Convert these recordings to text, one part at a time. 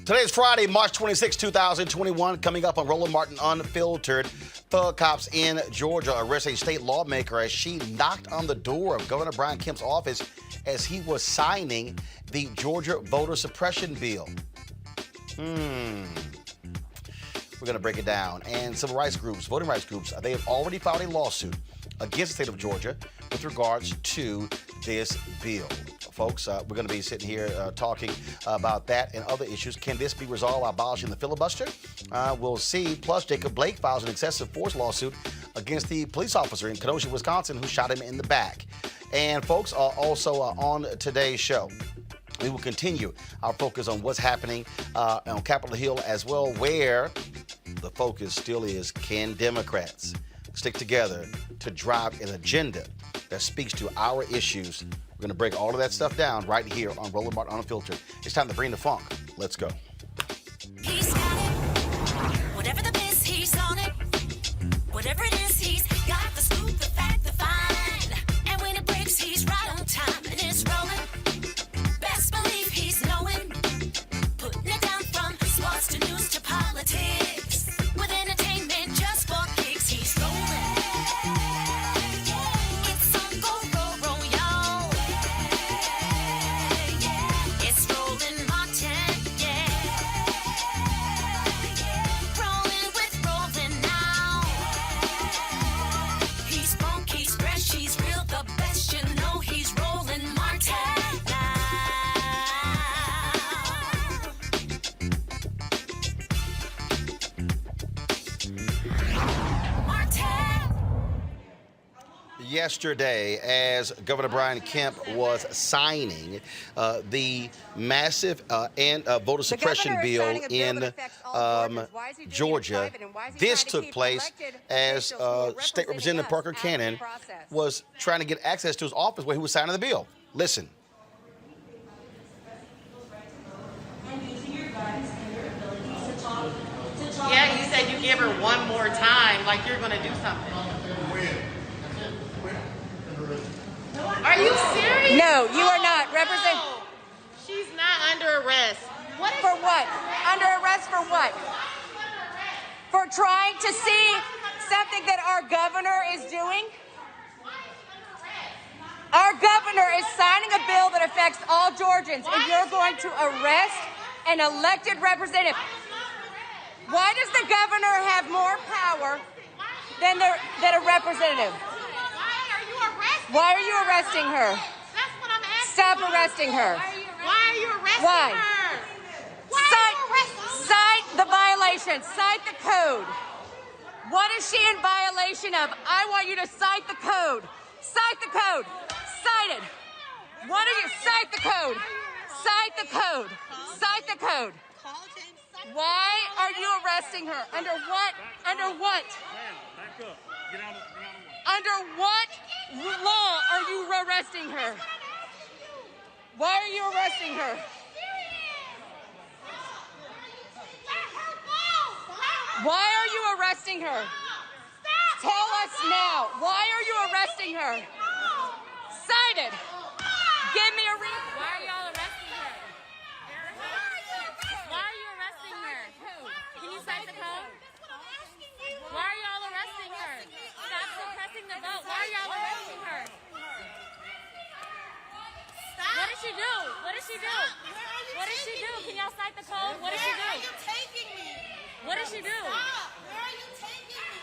Today is Friday, March 26, 2021. Coming up on Roland Martin Unfiltered, thug cops in Georgia arrest a state lawmaker as she knocked on the door of Governor Brian Kemp's office as he was signing the Georgia voter suppression bill. We're going to break it down. And civil rights groups, voting rights groups, they have already filed a lawsuit against the state of Georgia with regards to this bill. Folks, we're going to be sitting here talking about that and other issues. Can this be resolved by abolishing the filibuster? We'll see. Plus, Jacob Blake files an excessive force lawsuit against the police officer in Kenosha, Wisconsin, who shot him in the back. And folks, also on today's show, we will continue our focus on what's happening on Capitol Hill as well, where the focus still is, can Democrats stick together to drive an agenda that speaks to our issues? We're going to break all of that stuff down right here on Roland Martin Unfiltered. It's time to bring the funk. Let's go. He's got it. Whatever the biz, he's on it. Whatever it is, he's got the scoop, the fact, the find. And when it breaks, he's right on time. And it's rolling. Best believe he's knowing. Putting it down from sports to news to politics. With entertainment just for kicks, he's rolling. yesterday as Governor Brian Kemp was signing the massive voter suppression bill in Georgia. This took place as State Representative Parker Cannon was trying to get access to his office where he was signing the bill. Listen. Yeah, you said you give her one more time, like you're going to do something. Are you serious? No, you are not. Represent. She's not under arrest. What is For what? Under arrest for what? For trying to see something that our governor is doing? Our governor is signing a bill that affects all Georgians, and you're going to arrest an elected representative. Why does the governor have more power than a representative? Why are you arresting her? That's what I'm asking. Stop arresting her. Why are you arresting Why? her? Why are you arresting her? Cite the violation. Cite the code. What is she in violation of? I want you to cite the code. Cite the code. Cite it. What are you? Cite the code. Cite the code. Cite the code. Why are you arresting her? Under what? Under what? Back up. Get out of the way. Under what law are you arresting her? Why are you arresting her? Why are you arresting her? Tell us now. Why are you arresting her? Cite it. Give me a reason. Why are y'all arresting her? Why are you arresting her? Can you cite the code? Why are y'all arresting her? Stop suppressing the vote. Why are y'all arresting her? What did she do? What did she do? What did she do? Can y'all cite the code? What did she do? Where are you taking me? What did she do? Stop. Where are you taking me?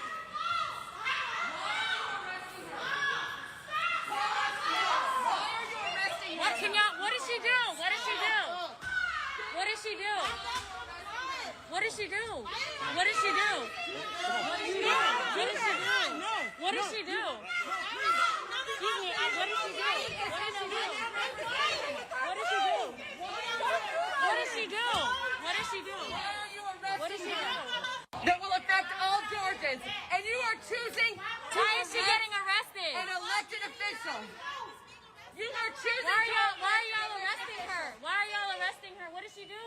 What can y'all? What did she do? What did she do? What did she do? What did she do? What did she do? What did she do? What did she do? What did she do? Excuse me. What did she do? What did she do? What did she do? What did she do? What did she do? What did she do? That will affect all Georgians, and you are choosing to Why is she arrest getting arrested? an elected official. You are choosing Why to are y'all arresting her? Why are y'all arresting her? What did she do?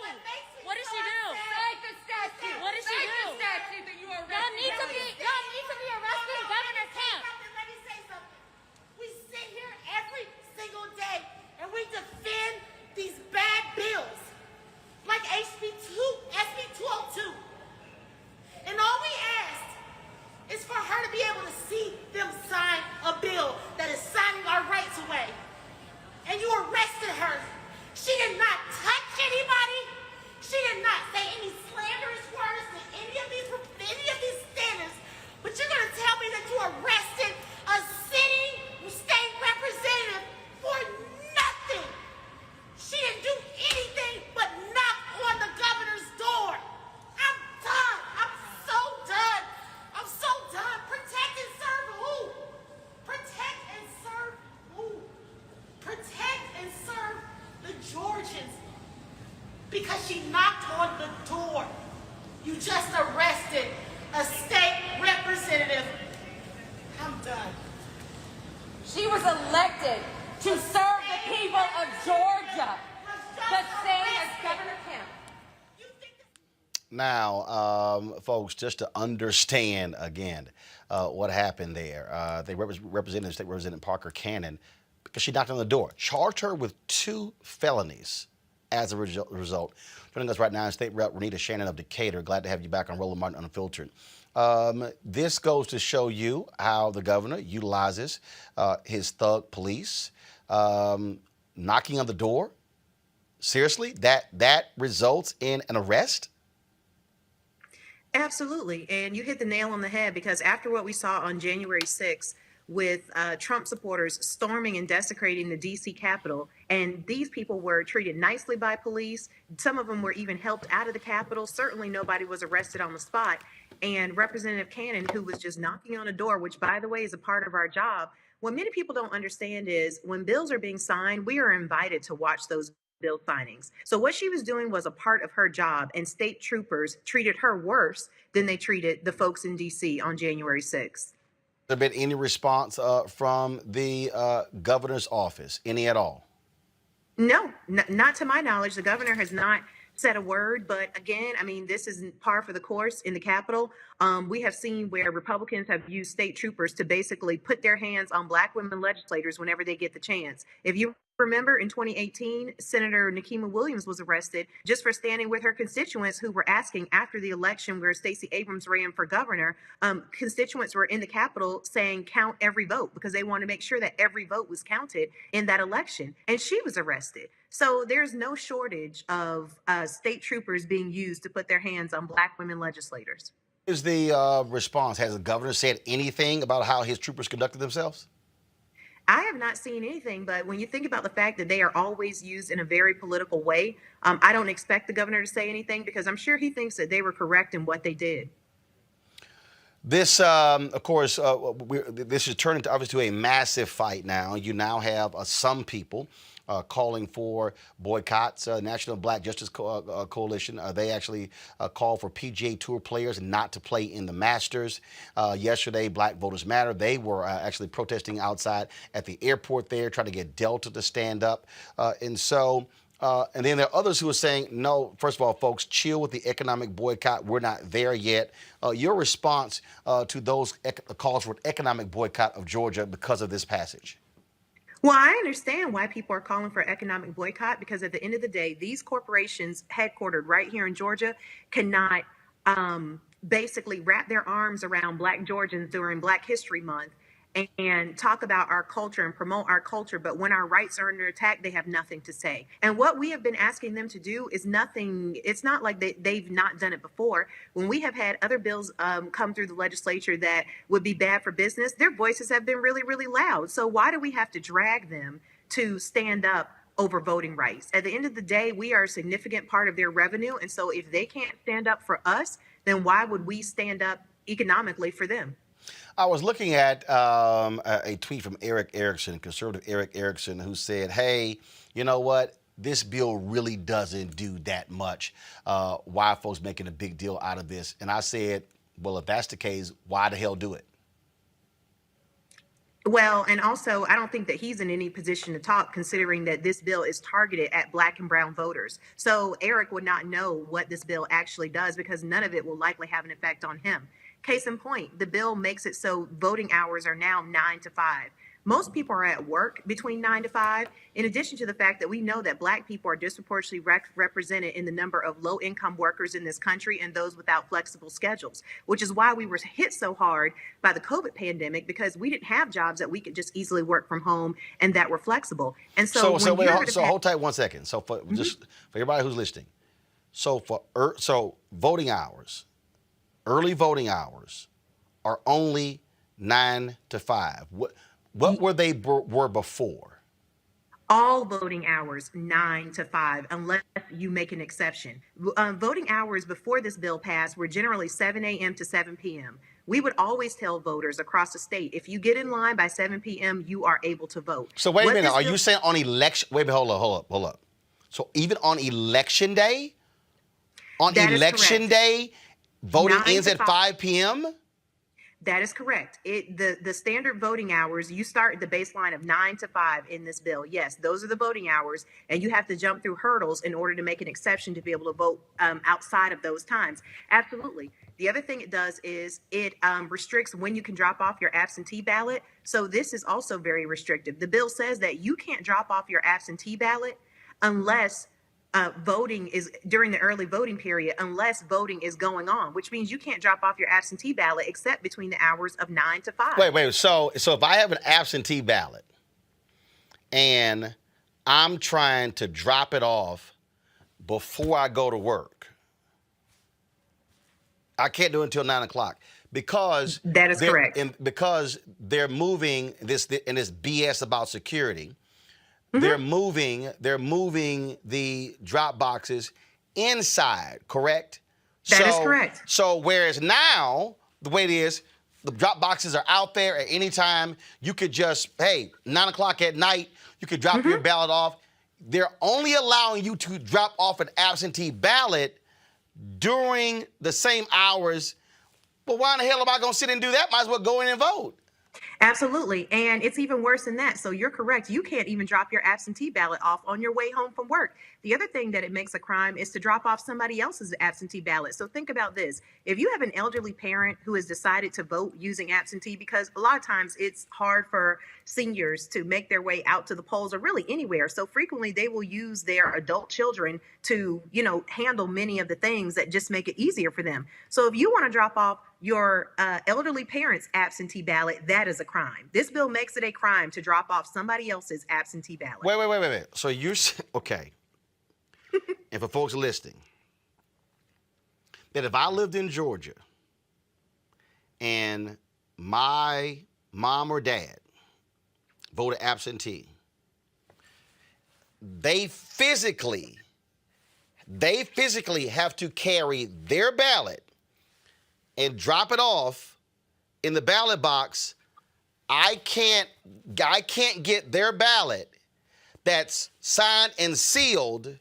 What did she do? cite the statute. What did she Cite do? the statute that you are Y'all need to be arresting Governor Kemp. Let me say something. We sit here every single day and we defend these bad bills, like SB 202. And all we asked is for her to be able to see them sign a bill that is signing our rights away. And you arrested her. She did not touch anybody. She did not say any slanderous words to any of these standards. But you're gonna tell me that you arrested a sitting state representative for nothing. She didn't do anything but knock on the governor's door. I'm done. I'm so done. I'm so done. Protect and serve who? Protect and serve who? Protect and serve the Georgians. Because she knocked on the door. You just arrested a state representative. I'm done. She was elected to serve the people of Georgia, the same as Governor Kemp. Now, folks, just to understand again what happened there, they represented State Representative Parker Cannon because she knocked on the door, charged her with 2 felonies as a result. Joining us right now is State Rep Renita Shannon of Decatur. Glad to have you back on Roland Martin Unfiltered. This goes to show you how the governor utilizes his thug police, knocking on the door. Seriously, that results in an arrest? Absolutely. And you hit the nail on the head because after what we saw on January 6th, with Trump supporters storming and desecrating the DC Capitol. And these people were treated nicely by police. Some of them were even helped out of the Capitol. Certainly nobody was arrested on the spot. And Representative Cannon, who was just knocking on a door, which, by the way, is a part of our job. What many people don't understand is when bills are being signed, we are invited to watch those bill signings. So what she was doing was a part of her job, and state troopers treated her worse than they treated the folks in DC on January 6th. There been any response from the governor's office, any at all? No, not to my knowledge. The governor has not said a word, but again, I mean, this is par for the course in the Capitol. We have seen where Republicans have used state troopers to basically put their hands on Black women legislators whenever they get the chance. If you remember, in 2018, Senator Nikema Williams was arrested just for standing with her constituents who were asking after the election where Stacey Abrams ran for governor. Constituents were in the Capitol saying count every vote because they wanted to make sure that every vote was counted in that election. And she was arrested. So there's no shortage of state troopers being used to put their hands on Black women legislators. Is the response? Has the governor said anything about how his troopers conducted themselves? I have not seen anything, but when you think about the fact that they are always used in a very political way, I don't expect the governor to say anything because I'm sure he thinks that they were correct in what they did. This, of course, this is turning to obviously a massive fight now. You now have some people calling for boycotts. National Black Justice Coalition, they actually called for PGA Tour players not to play in the Masters. Yesterday, Black Voters Matter, they were actually protesting outside at the airport there, trying to get Delta to stand up. And then there are others who are saying, no, first of all, folks, chill with the economic boycott. We're not there yet. Your response to those calls for an economic boycott of Georgia because of this passage? Well, I understand why people are calling for economic boycott because at the end of the day, these corporations headquartered right here in Georgia cannot basically wrap their arms around Black Georgians during Black History Month and talk about our culture and promote our culture. But when our rights are under attack, they have nothing to say. And what we have been asking them to do is nothing. It's not like they've not done it before. When we have had other bills come through the legislature that would be bad for business, their voices have been really, really loud. So why do we have to drag them to stand up over voting rights? At the end of the day, we are a significant part of their revenue. And so if they can't stand up for us, then why would we stand up economically for them? I was looking at a tweet from Eric Erickson, conservative Eric Erickson, who said, hey, you know what? This bill really doesn't do that much. Why are folks making a big deal out of this? And I said, well, if that's the case, why the hell do it? Well, and also, I don't think that he's in any position to talk, considering that this bill is targeted at Black and brown voters. So Eric would not know what this bill actually does because none of it will likely have an effect on him. Case in point, the bill makes it so voting hours are now 9 to 5. Most people are at work between 9 to 5, in addition to the fact that we know that Black people are disproportionately represented in the number of low-income workers in this country and those without flexible schedules, which is why we were hit so hard by the COVID pandemic because we didn't have jobs that we could just easily work from home and that were flexible. And so hold tight 1 second. So for just for everybody who's listening, so voting hours. Early voting hours are only 9 to 5. What were they were before? All voting hours 9 to 5, unless you make an exception. Voting hours before this bill passed were generally 7 a.m. to 7 p.m. We would always tell voters across the state, if you get in line by 7 p.m., you are able to vote. So wait a minute, are you saying on election? Wait, hold up. So even on election day? On election day? Voting ends at 5 p.m.? That is correct. The standard voting hours, you start at the baseline of 9 to 5 in this bill. Yes, those are the voting hours, and you have to jump through hurdles in order to make an exception to be able to vote outside of those times. Absolutely. The other thing it does is it restricts when you can drop off your absentee ballot. So this is also very restrictive. The bill says that you can't drop off your absentee ballot unless voting is during the early voting period, unless voting is going on, which means you can't drop off your absentee ballot except between the hours of 9 to 5. Wait. So if I have an absentee ballot and I'm trying to drop it off before I go to work, I can't do it until 9 o'clock. because That is correct. because they're moving this BS about security. Mm-hmm. They're moving the drop boxes inside, correct? That is correct. So whereas now the way it is, the drop boxes are out there at any time. You could just, hey, 9 o'clock at night, you could drop your ballot off. They're only allowing you to drop off an absentee ballot during the same hours. Well, why in the hell am I going to sit and do that? Might as well go in and vote. Absolutely. And it's even worse than that. So you're correct. You can't even drop your absentee ballot off on your way home from work. The other thing that it makes a crime is to drop off somebody else's absentee ballot. So think about this. If you have an elderly parent who has decided to vote using absentee, because a lot of times it's hard for seniors to make their way out to the polls or really anywhere. So frequently they will use their adult children to, handle many of the things that just make it easier for them. So if you want to drop off your elderly parent's absentee ballot, that is a crime. This bill makes it a crime to drop off somebody else's absentee ballot. Wait. So you're okay. And for folks listening, that if I lived in Georgia and my mom or dad voted absentee, they physically have to carry their ballot and drop it off in the ballot box. I can't get their ballot that's signed and sealed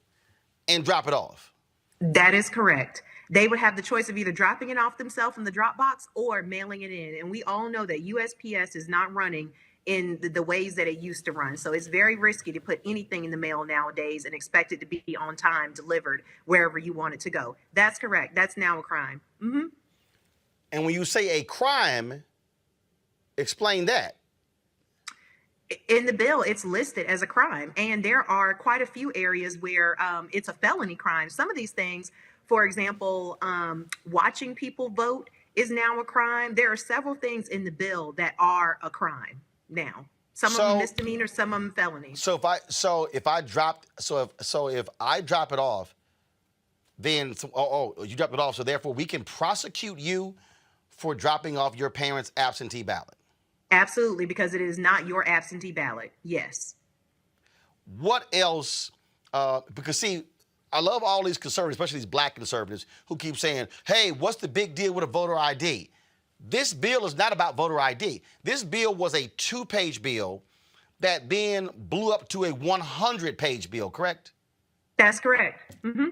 and drop it off. That is correct. They would have the choice of either dropping it off themselves in the drop box or mailing it in. And we all know that USPS is not running in the ways that it used to run. So it's very risky to put anything in the mail nowadays and expect it to be on time delivered wherever you want it to go. That's correct. That's now a crime. Mm-hmm. And when you say a crime, explain that. In the bill, it's listed as a crime, and there are quite a few areas where it's a felony crime. Some of these things, for example, watching people vote is now a crime. There are several things in the bill that are a crime now. Some of them misdemeanors, some of them felonies. So if I drop it off, then you drop it off. So therefore, we can prosecute you for dropping off your parents' absentee ballot. Absolutely, because it is not your absentee ballot. Yes. What else? Because see, I love all these conservatives, especially these black conservatives, who keep saying, hey, what's the big deal with a voter ID? This bill is not about voter ID. This bill was a 2-page bill that then blew up to a 100-page bill, correct? That's correct. Mm-hmm.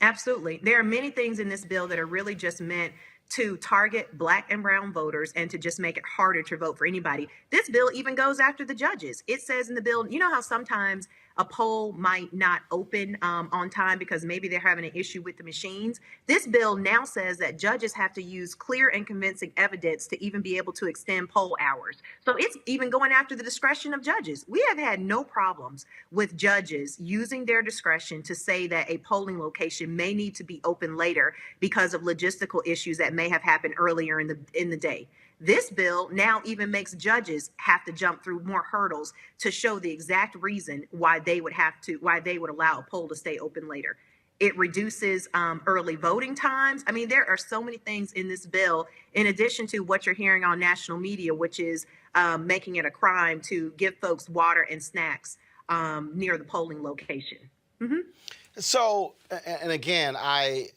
Absolutely. There are many things in this bill that are really just meant to target black and brown voters and to just make it harder to vote for anybody. This bill even goes after the judges. It says in the bill, you know how sometimes a poll might not open on time because maybe they're having an issue with the machines? This bill now says that judges have to use clear and convincing evidence to even be able to extend poll hours. So it's even going after the discretion of judges. We have had no problems with judges using their discretion to say that a polling location may need to be open later because of logistical issues that may have happened earlier in the day. This bill now even makes judges have to jump through more hurdles to show the exact reason why they would allow a poll to stay open later. It reduces early voting times. I mean, there are so many things in this bill, in addition to what you're hearing on national media, which is making it a crime to give folks water and snacks near the polling location. Mm-hmm. So, and again, I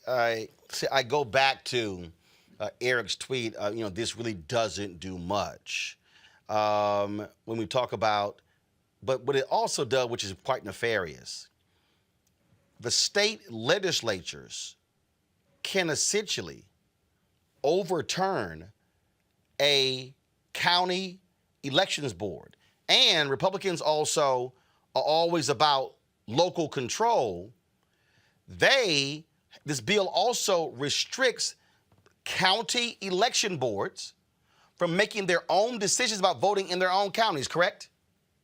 go back to Eric's tweet, this really doesn't do much. When we talk about, but what it also does, which is quite nefarious, the state legislatures can essentially overturn a county elections board. And Republicans also are always about local control. This bill also restricts county election boards from making their own decisions about voting in their own counties, correct?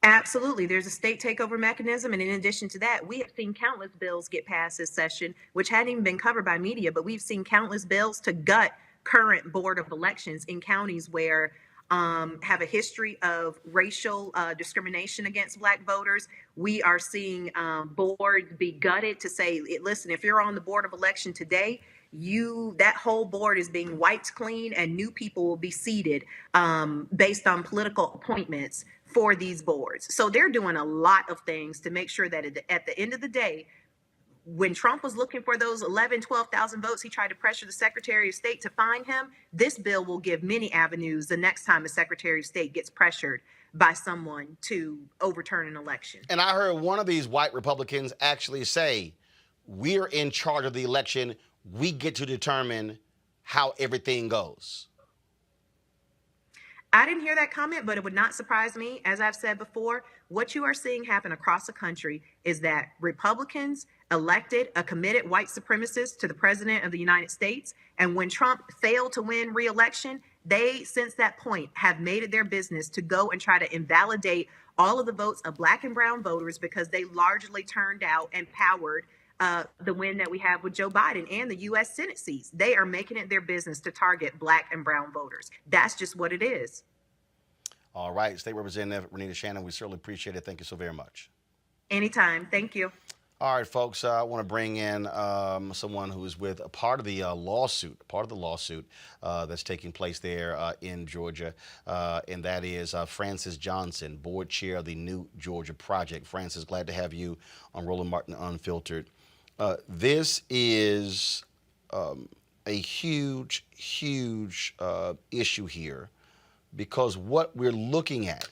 Absolutely. There's a state takeover mechanism. And in addition to that, we have seen countless bills get passed this session, which hadn't even been covered by media, but we've seen countless bills to gut current board of elections in counties where have a history of racial discrimination against black voters. We are seeing boards be gutted to say, listen, if you're on the board of election today, that whole board is being wiped clean, and new people will be seated based on political appointments for these boards. So they're doing a lot of things to make sure that at the end of the day, when Trump was looking for those 12,000 votes, he tried to pressure the Secretary of State to find him. This bill will give many avenues the next time the Secretary of State gets pressured by someone to overturn an election. And I heard one of these white Republicans actually say, we're in charge of the election. We get to determine how everything goes. I didn't hear that comment, but it would not surprise me. As I've said before, what you are seeing happen across the country is that Republicans elected a committed white supremacist to the president of the United States. And when Trump failed to win re-election, they, since that point, have made it their business to go and try to invalidate all of the votes of Black and brown voters, because they largely turned out and powered the win that we have with Joe Biden and the U.S. Senate seats. They are making it their business to target Black and brown voters. That's just what it is. All right, State Representative Renita Shannon, we certainly appreciate it. Thank you so very much. Anytime. Thank you. All right, folks, I want to bring in someone who is with a part of the lawsuit that's taking place there in Georgia, and that is Francis Johnson, board chair of the New Georgia Project. Francis, glad to have you on Roland Martin Unfiltered. This is a huge issue here, because what we're looking at,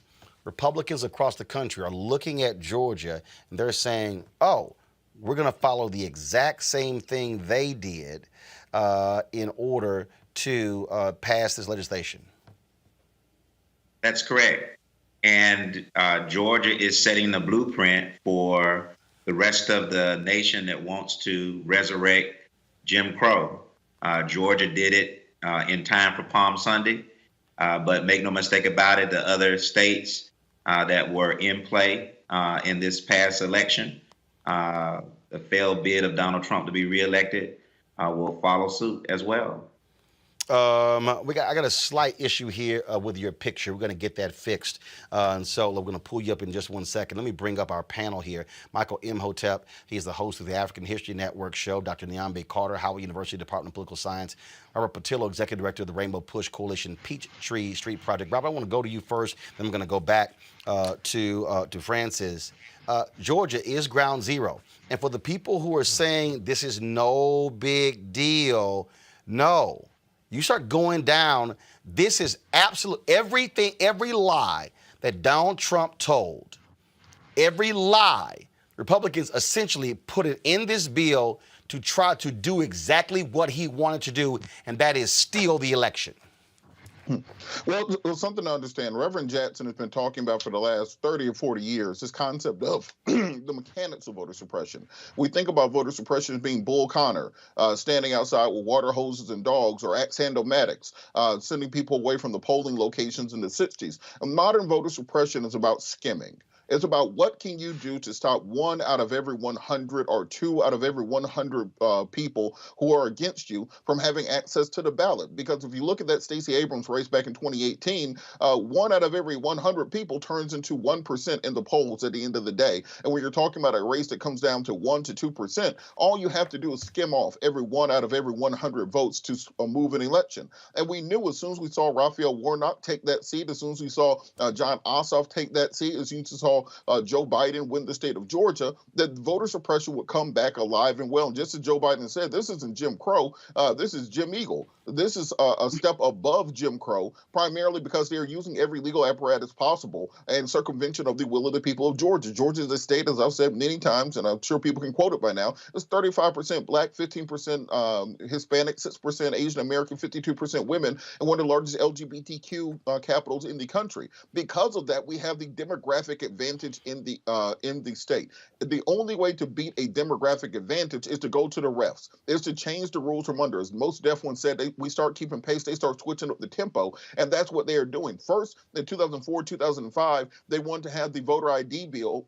Republicans across the country are looking at Georgia and they're saying, oh, we're going to follow the exact same thing they did in order to pass this legislation. That's correct. And Georgia is setting the blueprint for the rest of the nation that wants to resurrect Jim Crow. Georgia did it in time for Palm Sunday, but make no mistake about it, the other states that were in play in this past election, the failed bid of Donald Trump to be reelected, will follow suit as well. I got a slight issue here with your picture. We're going to get that fixed. And so we're going to pull you up in just 1 second. Let me bring up our panel here. Michael Imhotep, he's the host of the African History Network show. Dr. Nyambe Carter, Howard University Department of Political Science. Robert Patillo, Executive Director of the Rainbow Push Coalition Peachtree Street Project. Robert, I want to go to you first, then I'm going to go back to Francis. Georgia is ground zero. And for the people who are saying this is no big deal, no. You start going down, this is absolute, everything, every lie that Donald Trump told, every lie, Republicans essentially put it in this bill to try to do exactly what he wanted to do, and that is steal the election. Well, something to understand. Reverend Jackson has been talking about for the last 30 or 40 years, this concept of the mechanics of voter suppression. We think about voter suppression as being Bull Connor, standing outside with water hoses and dogs, or axe-hand-o-matics, sending people away from the polling locations in the 60s. And modern voter suppression is about skimming. It's about what can you do to stop 1 out of every 100 or 2 out of every 100 people who are against you from having access to the ballot. Because if you look at that Stacey Abrams race back in 2018, 1 out of every 100 people turns into 1% in the polls at the end of the day. And when you're talking about a race that comes down to 1 to 2%, all you have to do is skim off every 1 out of every 100 votes to move an election. And we knew as soon as we saw Raphael Warnock take that seat, as soon as we saw John Ossoff take that seat, as soon as we saw Joe Biden win the state of Georgia, that voter suppression would come back alive and well. And just as Joe Biden said, this isn't Jim Crow, this is Jim Eagle. This is a step above Jim Crow, primarily because they're using every legal apparatus possible and circumvention of the will of the people of Georgia. Georgia is a state, as I've said many times, and I'm sure people can quote it by now, it's 35% Black, 15% Hispanic, 6% Asian American, 52% women, and one of the largest LGBTQ capitals in the country. Because of that, we have the demographic advantage in the state. The only way to beat a demographic advantage is to go to the refs, is to change the rules from under. As most deaf ones said, we start keeping pace, they start switching up the tempo, and that's what they are doing. First, in 2004, 2005, they wanted to have the voter ID bill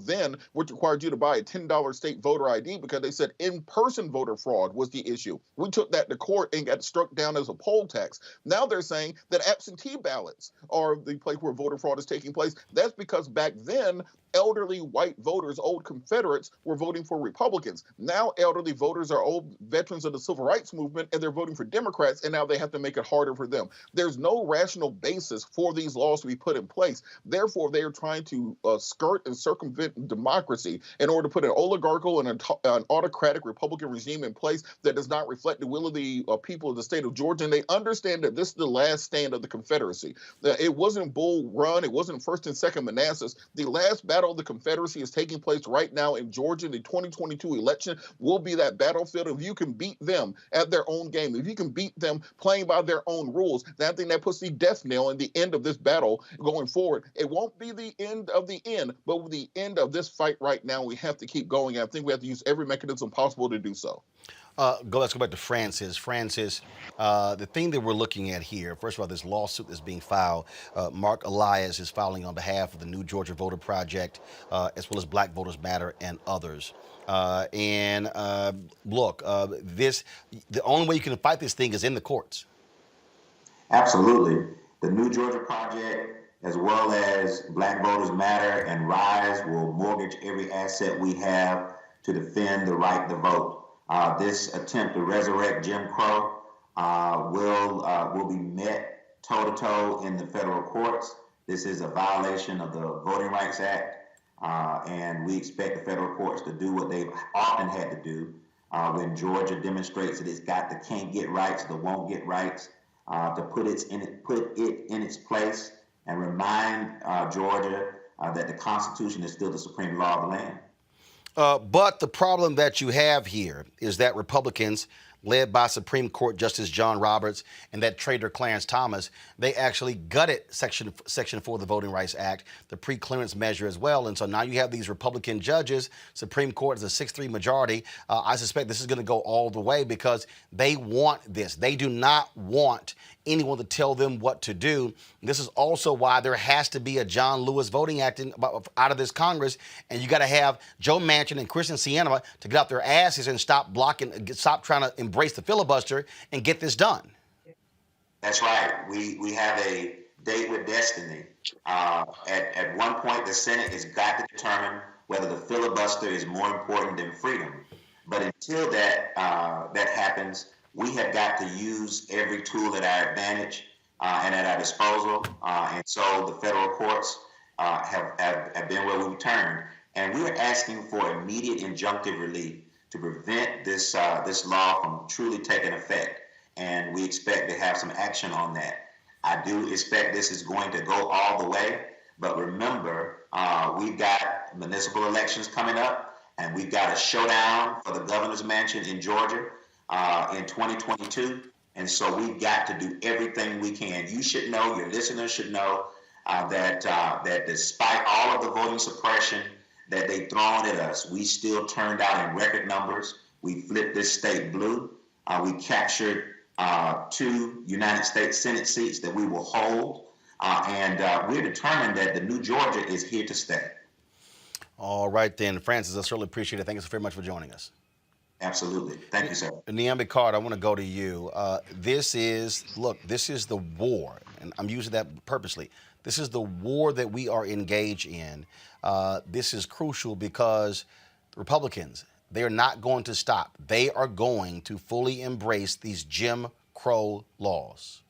then, which required you to buy a $10 state voter ID because they said in-person voter fraud was the issue. We took that to court and got struck down as a poll tax. Now they're saying that absentee ballots are the place where voter fraud is taking place. That's because back then, elderly white voters, old Confederates, were voting for Republicans. Now elderly voters are old veterans of the Civil Rights Movement, and they're voting for Democrats, and now they have to make it harder for them. There's no rational basis for these laws to be put in place. Therefore, they are trying to skirt and circumvent democracy in order to put an oligarchical and an autocratic Republican regime in place that does not reflect the will of the people of the state of Georgia. And they understand that this is the last stand of the Confederacy. That it wasn't Bull Run, it wasn't First and Second Manassas. The last battle of the Confederacy is taking place right now in Georgia. The 2022 election will be that battlefield. If you can beat them at their own game, if you can beat them playing by their own rules, then I think that puts the death nail in the end of this battle going forward. It won't be the end of the end, but with the end of this fight right now, we have to keep going. And I think we have to use every mechanism possible to do so. Let's go back to Francis. Francis, the thing that we're looking at here, first of all, this lawsuit that's being filed, Mark Elias is filing on behalf of the New Georgia Voter Project, as well as Black Voters Matter and others. Look, the only way you can fight this thing is in the courts. Absolutely. The New Georgia Project, as well as Black Voters Matter and RISE, will mortgage every asset we have to defend the right to vote. This attempt to resurrect Jim Crow will be met toe-to-toe in the federal courts. This is a violation of the Voting Rights Act, and we expect the federal courts to do what they've often had to do when Georgia demonstrates that it's got the can't get rights, the won't get rights, to put it in its place and remind Georgia that the Constitution is still the supreme law of the land. But the problem that you have here is that Republicans, led by Supreme Court Justice John Roberts and that traitor Clarence Thomas, they actually gutted Section 4 of the Voting Rights Act, the pre-clearance measure as well. And so now you have these Republican judges. Supreme Court is a 6-3 majority. I suspect this is going to go all the way because they want this. They do not want anyone to tell them what to do. This is also why there has to be a John Lewis Voting Act out of this Congress, and you got to have Joe Manchin and Kristen Sinema to get out their asses and stop trying to embrace the filibuster and get this done. That's right. We have a date with destiny. At one point, the Senate has got to determine whether the filibuster is more important than freedom. But until that happens, we have got to use every tool at our advantage and at our disposal. And so the federal courts have been where we turned. And we're asking for immediate injunctive relief to prevent this law from truly taking effect. And we expect to have some action on that. I do expect this is going to go all the way. But remember, we've got municipal elections coming up, and we've got a showdown for the governor's mansion in Georgia in 2022. And so we've got to do everything we can. You should know, your listeners should know that despite all of the voting suppression that they've thrown at us, we still turned out in record numbers. We flipped this state blue. We captured 2 United States Senate seats that we will hold. And we're determined that the New Georgia is here to stay. All right, then. Francis, I certainly appreciate it. Thank you so very much for joining us. Absolutely. Thank you, sir. Niambi Card, I want to go to you. This is the war, and I'm using that purposely. This is the war that we are engaged in. This is crucial because Republicans, they are not going to stop. They are going to fully embrace these Jim Crow laws.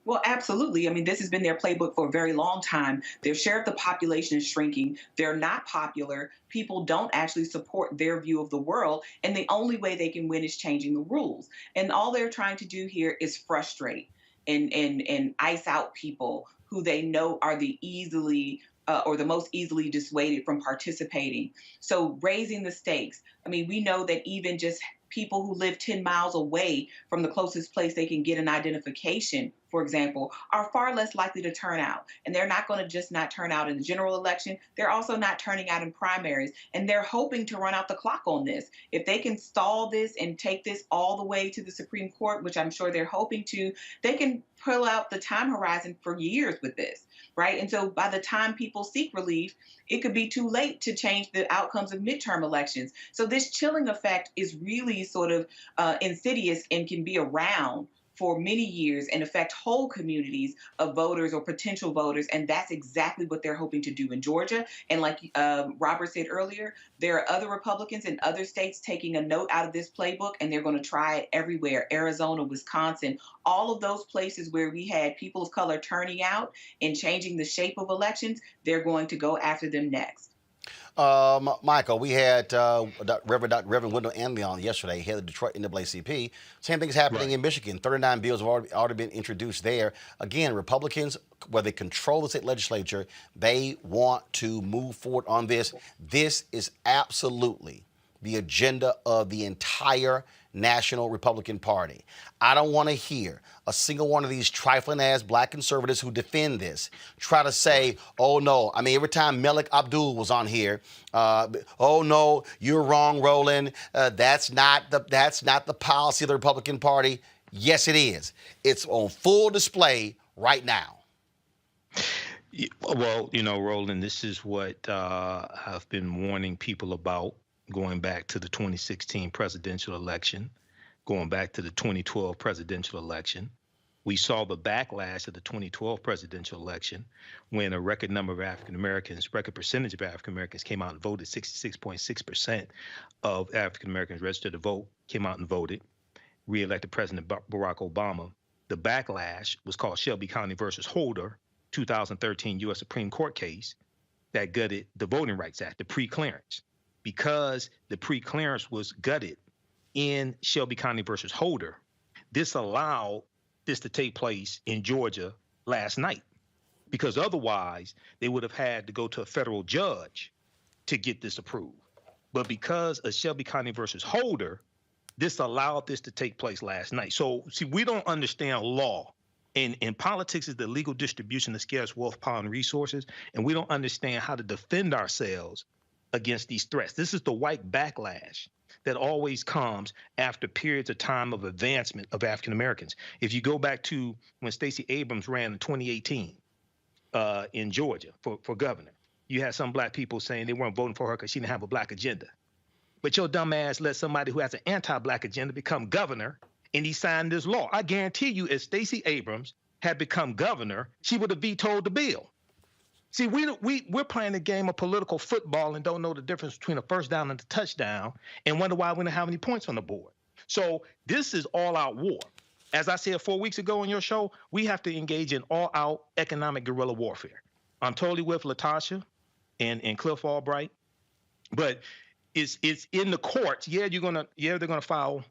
Well, absolutely. I mean, this has been their playbook for a very long time. Their share of the population is shrinking. They're not popular. People don't actually support their view of the world. And the only way they can win is changing the rules. And all they're trying to do here is frustrate and ice out people who they know are the most easily dissuaded from participating. So raising the stakes. I mean, we know that even just people who live 10 miles away from the closest place they can get an identification, for example, are far less likely to turn out. And they're not going to just not turn out in the general election. They're also not turning out in primaries. And they're hoping to run out the clock on this. If they can stall this and take this all the way to the Supreme Court, which I'm sure they're hoping to, they can pull out the time horizon for years with this, right? And so by the time people seek relief, it could be too late to change the outcomes of midterm elections. So this chilling effect is really sort of insidious and can be around for many years and affect whole communities of voters or potential voters. And that's exactly what they're hoping to do in Georgia. And like Robert said earlier, there are other Republicans in other states taking a note out of this playbook, and they're going to try it everywhere. Arizona, Wisconsin, all of those places where we had people of color turning out and changing the shape of elections, they're going to go after them next. Michael, we had Reverend Wendell Anley on yesterday, head of the Detroit NAACP. Same thing's happening in Michigan. 39 bills have already been introduced there. Again, Republicans, where they control the state legislature, they want to move forward on this. This is absolutely the agenda of the entire National Republican Party. I don't want to hear a single one of these trifling ass black conservatives who defend this try to say, oh no. I mean, every time Malik Abdul was on here, oh no, you're wrong, Roland. That's not the policy of the Republican Party. Yes, it is. It's on full display right now. Well, Roland, this is what I've been warning people about, going back to the 2016 presidential election, going back to the 2012 presidential election. We saw the backlash of the 2012 presidential election when a record number of African Americans, record percentage of African Americans came out and voted. 66.6% of African Americans registered to vote came out and voted, re-elected President Barack Obama. The backlash was called Shelby County versus Holder, 2013 U.S. Supreme Court case that gutted the Voting Rights Act, the pre-clearance. Because the pre-clearance was gutted in Shelby County versus Holder, this allowed this to take place in Georgia last night, because otherwise they would have had to go to a federal judge to get this approved. But because of Shelby County versus Holder, this allowed this to take place last night. So, see, we don't understand law. And politics is the legal distribution of scarce wealth, power, and resources, and we don't understand how to defend ourselves against these threats. This is the white backlash that always comes after periods of time of advancement of African Americans. If you go back to when Stacey Abrams ran in 2018 in Georgia for governor, you had some black people saying they weren't voting for her because she didn't have a black agenda. But your dumb ass let somebody who has an anti-black agenda become governor, and he signed this law. I guarantee you, if Stacey Abrams had become governor, she would have vetoed the bill. See, we're playing a game of political football and don't know the difference between a first down and a touchdown, and wonder why we don't have any points on the board. So this is all-out war. As I said 4 weeks ago on your show, we have to engage in all-out economic guerrilla warfare. I'm totally with Latasha and Cliff Albright, but it's in the courts. They're gonna file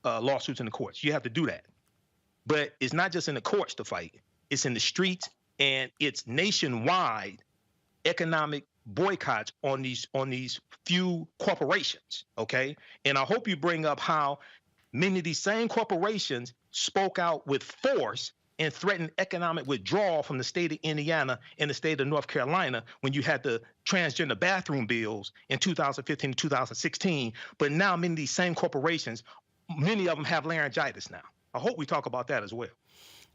lawsuits in the courts. You have to do that, but it's not just in the courts to fight. It's in the streets. And it's nationwide economic boycotts on these few corporations, okay? And I hope you bring up how many of these same corporations spoke out with force and threatened economic withdrawal from the state of Indiana and the state of North Carolina when you had the transgender bathroom bills in 2015 and 2016. But now many of these same corporations, many of them have laryngitis now. I hope we talk about that as well.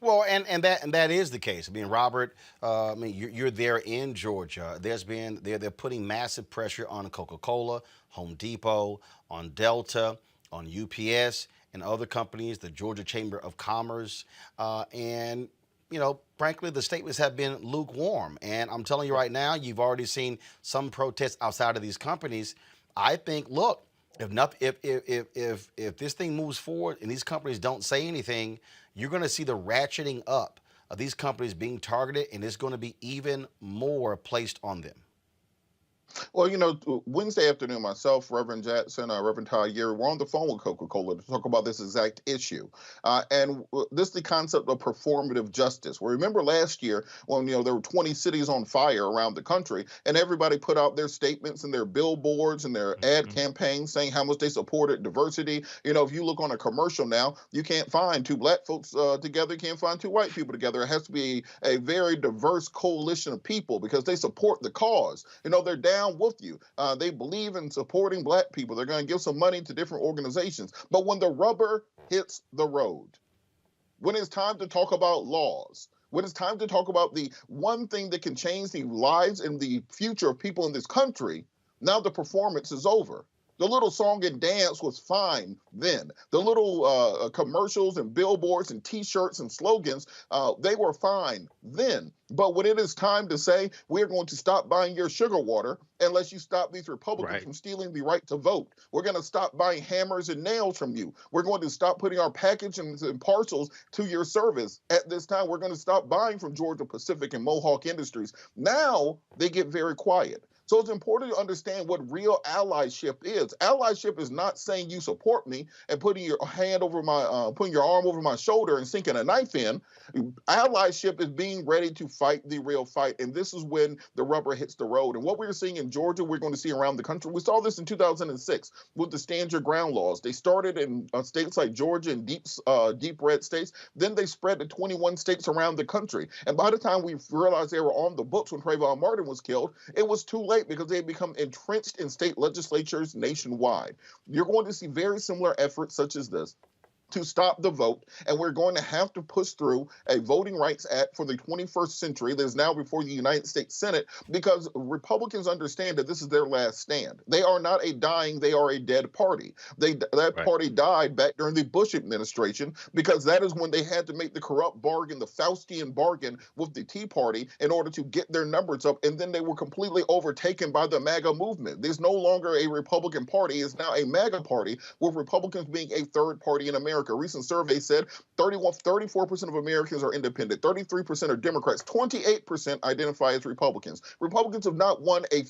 Well, and that is the case. I mean, Robert, you're there in Georgia. They're putting massive pressure on Coca-Cola, Home Depot, on Delta, on UPS, and other companies, the Georgia Chamber of Commerce, and frankly, the statements have been lukewarm. And I'm telling you right now, you've already seen some protests outside of these companies. I think, look, if this thing moves forward and these companies don't say anything, you're going to see the ratcheting up of these companies being targeted, and it's going to be even more placed on them. Well, Wednesday afternoon, myself, Reverend Jackson, Reverend Todd Yeary, we're on the phone with Coca-Cola to talk about this exact issue. And this is the concept of performative justice. Well, remember last year when, there were 20 cities on fire around the country, and everybody put out their statements and their billboards and their ad campaigns saying how much they supported diversity. If you look on a commercial now, you can't find two black folks together, you can't find two white people together. It has to be a very diverse coalition of people because they support the cause. They're down with you. They believe in supporting black people. They're going to give some money to different organizations. But when the rubber hits the road, when it's time to talk about laws, when it's time to talk about the one thing that can change the lives and the future of people in this country, now the performance is over. The little song and dance was fine then. The little commercials and billboards and T-shirts and slogans, they were fine then. But when it is time to say we're going to stop buying your sugar water unless you stop these Republicans from stealing the right to vote, we're going to stop buying hammers and nails from you. We're going to stop putting our packages and parcels to your service. At this time, we're going to stop buying from Georgia Pacific and Mohawk Industries. Now they get very quiet. So it's important to understand what real allyship is. Allyship is not saying you support me and putting your hand over my, putting your arm over my shoulder and sinking a knife in. Allyship is being ready to fight the real fight, and this is when the rubber hits the road. And what we're seeing in Georgia, we're going to see around the country. We saw this in 2006 with the Stand Your Ground laws. They started in states like Georgia and deep red states. Then they spread to 21 states around the country. And by the time we realized they were on the books when Trayvon Martin was killed, it was too late because they had become entrenched in state legislatures nationwide. You're going to see very similar efforts such as this to stop the vote, and we're going to have to push through a Voting Rights Act for the 21st century that is now before the United States Senate, because Republicans understand that this is their last stand. They are not a dying, they are a dead party. That party died back during the Bush administration because that is when they had to make the corrupt bargain, the Faustian bargain with the Tea Party in order to get their numbers up, and then they were completely overtaken by the MAGA movement. There's no longer a Republican Party, it's now a MAGA party, with Republicans being a third party in America. A recent survey said 34% of Americans are independent, 33% are Democrats, 28% identify as Republicans. Republicans have not won a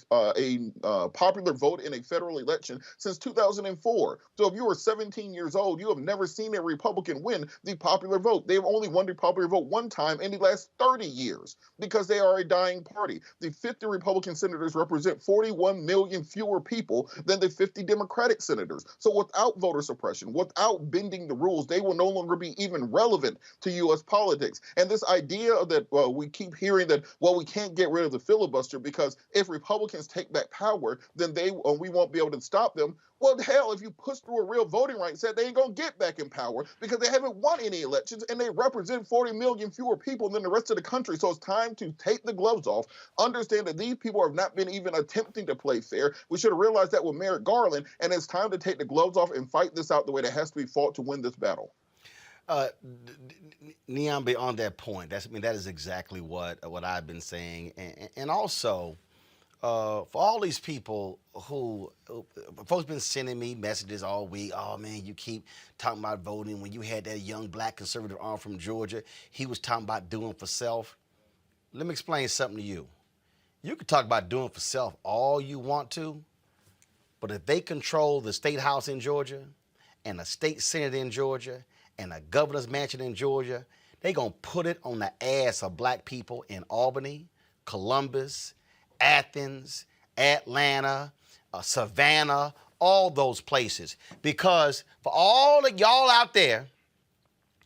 popular vote in a federal election since 2004. So if you are 17 years old, you have never seen a Republican win the popular vote. They have only won the popular vote one time in the last 30 years because they are a dying party. The 50 Republican senators represent 41 million fewer people than the 50 Democratic senators. So without voter suppression, without bending the rules, they will no longer be even relevant to U.S. politics. And this idea that we keep hearing that, well, we can't get rid of the filibuster because if Republicans take back power, then we won't be able to stop them. Well, hell, if you push through a real voting rights act, they ain't going to get back in power because they haven't won any elections and they represent 40 million fewer people than the rest of the country. So it's time to take the gloves off, understand that these people have not been even attempting to play fair. We should have realized that with Merrick Garland, and it's time to take the gloves off and fight this out the way that has to be fought to win this battle. Niambe, on that point, that is exactly what I've been saying, and also for all these people who folks been sending me messages all week. Oh man, you keep talking about voting. When you had that young black conservative arm from Georgia, he was talking about doing for self. Let me explain something to you. You can talk about doing for self all you want to, but if they control the state house in Georgia and the state senate in Georgia and a governor's mansion in Georgia, they gonna put it on the ass of black people in Albany, Columbus, Athens, Atlanta, Savannah, all those places. Because for all of y'all out there,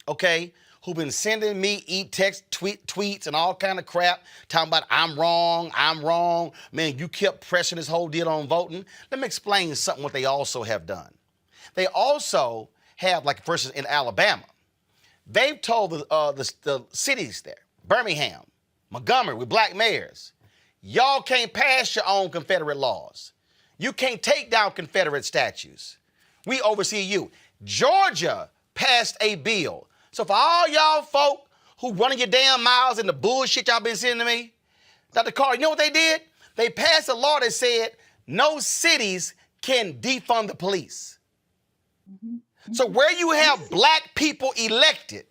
okay, who've been sending me text, tweets, and all kind of crap, talking about I'm wrong. Man, you kept pressing this whole deal on voting. Let me explain something what they also have done. They also have, like for instance in Alabama, they've told the cities there, Birmingham, Montgomery, with black mayors, y'all can't pass your own Confederate laws. You can't take down Confederate statues. We oversee you. Georgia passed a bill. So for all y'all folk who running your damn mouths in the bullshit y'all been sending to me, Dr. Carr, you know what they did? They passed a law that said no cities can defund the police. So where you have black people elected,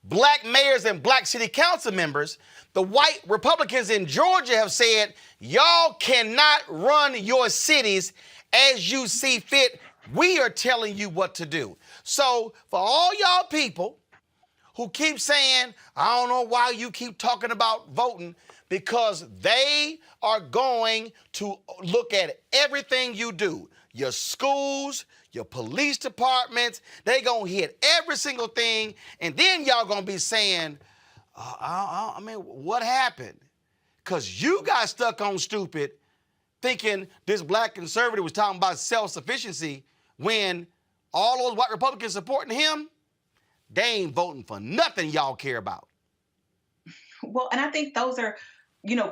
black mayors and black city council members, the white Republicans in Georgia have said, y'all cannot run your cities as you see fit. We are telling you what to do. So for all y'all people who keep saying, I don't know why you keep talking about voting, because they are going to look at everything you do, your schools, your police departments, they gonna hit every single thing, and then y'all gonna be saying, I mean, what happened? Because you got stuck on stupid thinking this black conservative was talking about self-sufficiency when all those white Republicans supporting him, they ain't voting for nothing y'all care about. Well, and I think those are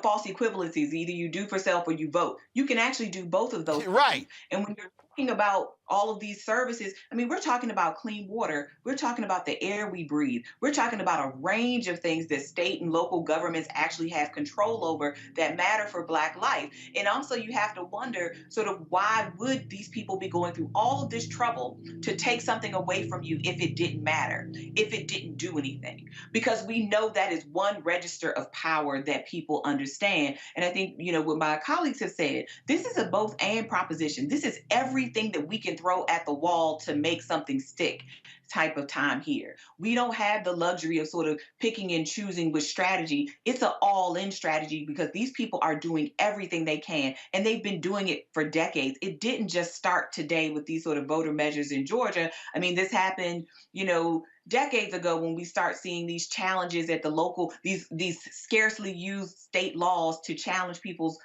false equivalencies. Either you do for self or you vote. You can actually do both of those Right. things. And when you're talking about all of these services, I mean, we're talking about clean water. We're talking about the air we breathe. We're talking about a range of things that state and local governments actually have control over that matter for Black life. And also, you have to wonder sort of why would these people be going through all of this trouble to take something away from you if it didn't matter, if it didn't do anything? Because we know that is one register of power that people understand. And I think, what my colleagues have said, this is a both and proposition. This is everything that we can throw at the wall to make something stick type of time here. We don't have the luxury of sort of picking and choosing with strategy. It's an all-in strategy because these people are doing everything they can, and they've been doing it for decades. It didn't just start today with these sort of voter measures in Georgia. I mean, this happened, decades ago when we start seeing these challenges at the local, these scarcely used state laws to challenge people's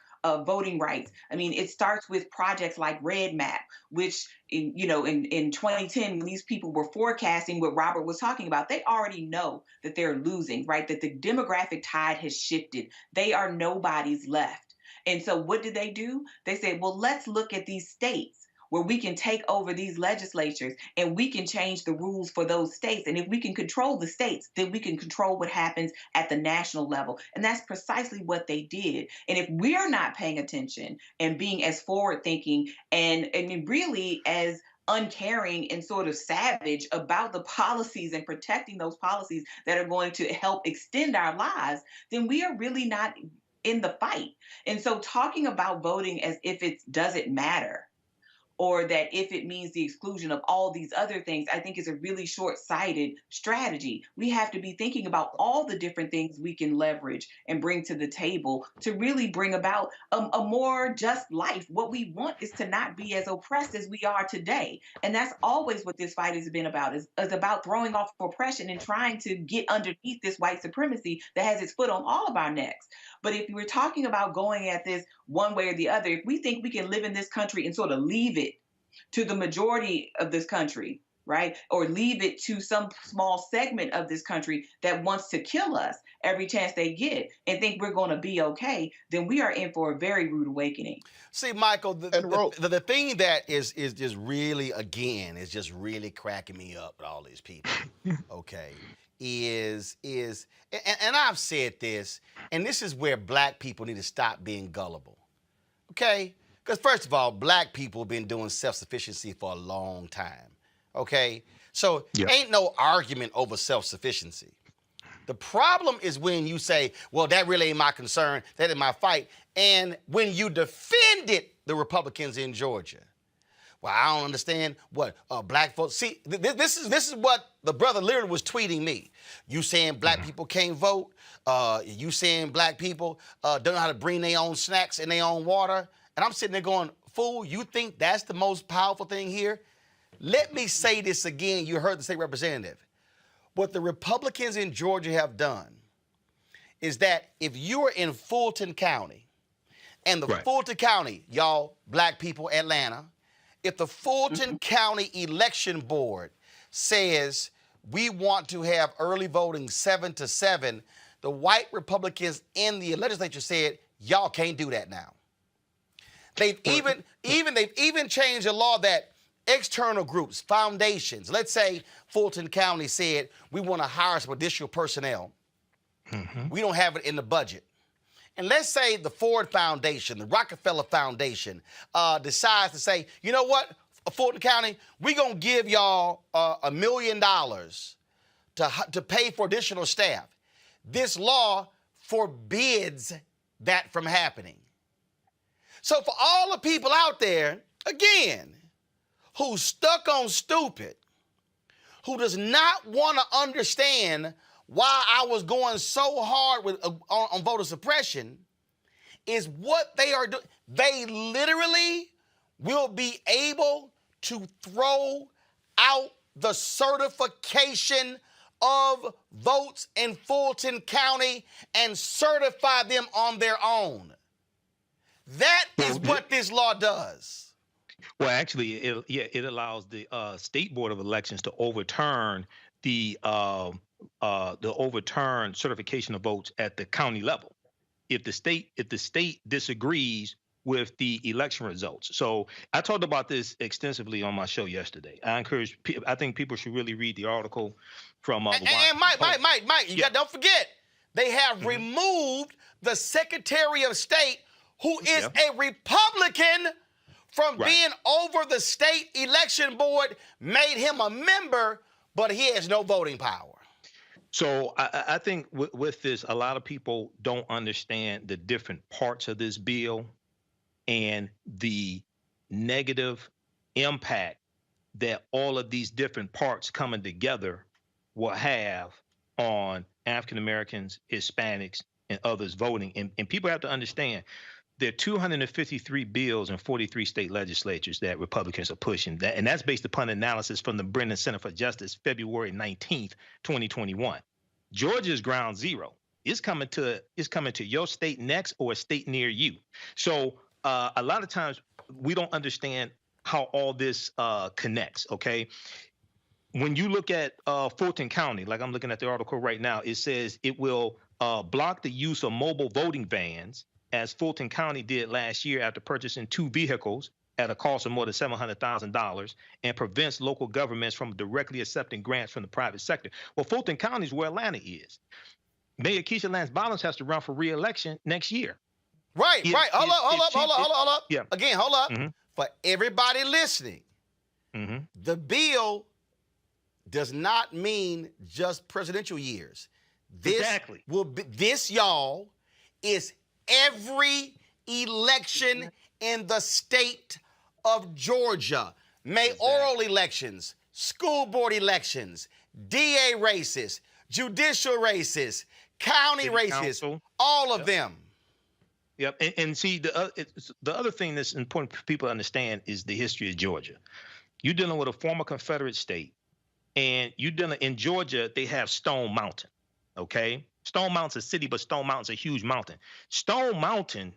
voting rights. I mean, it starts with projects like Red Map, which in 2010, when these people were forecasting what Robert was talking about, they already know that they're losing, right? That the demographic tide has shifted. They are nobodies left. And so what did they do? They said, well, let's look at these states where we can take over these legislatures and we can change the rules for those states. And if we can control the states, then we can control what happens at the national level. And that's precisely what they did. And if we're not paying attention and being as forward thinking and really as uncaring and sort of savage about the policies and protecting those policies that are going to help extend our lives, then we are really not in the fight. And so talking about voting as if it doesn't matter, or that if it means the exclusion of all these other things, I think is a really short-sighted strategy. We have to be thinking about all the different things we can leverage and bring to the table to really bring about a more just life. What we want is to not be as oppressed as we are today. And that's always what this fight has been about, is about throwing off oppression and trying to get underneath this white supremacy that has its foot on all of our necks. But if we're talking about going at this one way or the other, if we think we can live in this country and sort of leave it to the majority of this country, right? Or leave it to some small segment of this country that wants to kill us every chance they get and think we're going to be okay, then we are in for a very rude awakening. See, Michael, the thing that is just really, again, is just really cracking me up with all these people, okay, is and I've said this, and this is where Black people need to stop being gullible, okay? Because first of all, Black people have been doing self-sufficiency for a long time, okay? So ain't no argument over self-sufficiency. The problem is when you say, well, that really ain't my concern, that ain't my fight, and when you defended the Republicans in Georgia. Well, I don't understand what Black folks, see, this is what the brother literally was tweeting me. You saying Black people can't vote, you saying Black people don't know how to bring their own snacks and their own water. And I'm sitting there going, fool, you think that's the most powerful thing here? Let me say this again. You heard the state representative. What the Republicans in Georgia have done is that if you are in Fulton County, and the Fulton County, y'all, Black people, Atlanta, if the Fulton County Election Board says we want to have early voting 7 to 7, the white Republicans in the legislature said, y'all can't do that now. They've even changed the law that external groups, foundations, let's say Fulton County said, we want to hire some additional personnel. We don't have it in the budget. And let's say the Ford Foundation, the Rockefeller Foundation, decides to say, you know what, Fulton County, we're going to give y'all $1 million to pay for additional staff. This law forbids that from happening. So for all the people out there, again, who's stuck on stupid, who does not want to understand why I was going so hard with on voter suppression, is what they are doing. They literally will be able to throw out the certification of votes in Fulton County and certify them on their own. That is what this law does. Well, actually, it allows the State Board of Elections to overturn the overturned certification of votes at the county level. if the state disagrees with the election results. So I talked about this extensively on my show yesterday. I think people should really read the article from the and Mike, don't forget, they have removed the Secretary of State, who is a Republican, from being over the state election board, made him a member, but he has no voting power. So I think with this, a lot of people don't understand the different parts of this bill and the negative impact that all of these different parts coming together will have on African Americans, Hispanics, and others voting. And people have to understand there are 253 bills in 43 state legislatures that Republicans are pushing. And that's based upon analysis from the Brennan Center for Justice, February 19th, 2021. Georgia is ground zero. It's coming to your state next, or a state near you. So a lot of times we don't understand how all this connects, okay? When you look at Fulton County, like I'm looking at the article right now, it says it will block the use of mobile voting vans, as Fulton County did last year after purchasing 2 vehicles at a cost of more than $700,000, and prevents local governments from directly accepting grants from the private sector. Well, Fulton County is where Atlanta is. Mayor Keisha Lance Bottoms has to run for re-election next year. Right. Hold up. Yeah. Again, hold up. For everybody listening, the bill does not mean just presidential years. Exactly. This, y'all, is every election in the state of Georgia. Mayoral elections, school board elections, DA races, judicial races, county City races, council. all of them. Yep. And see, the other thing that's important for people to understand is the history of Georgia. You're dealing with a former Confederate state, and you're dealing in Georgia, they have Stone Mountain. Okay. Stone Mountain's a city, but Stone Mountain's a huge mountain. Stone Mountain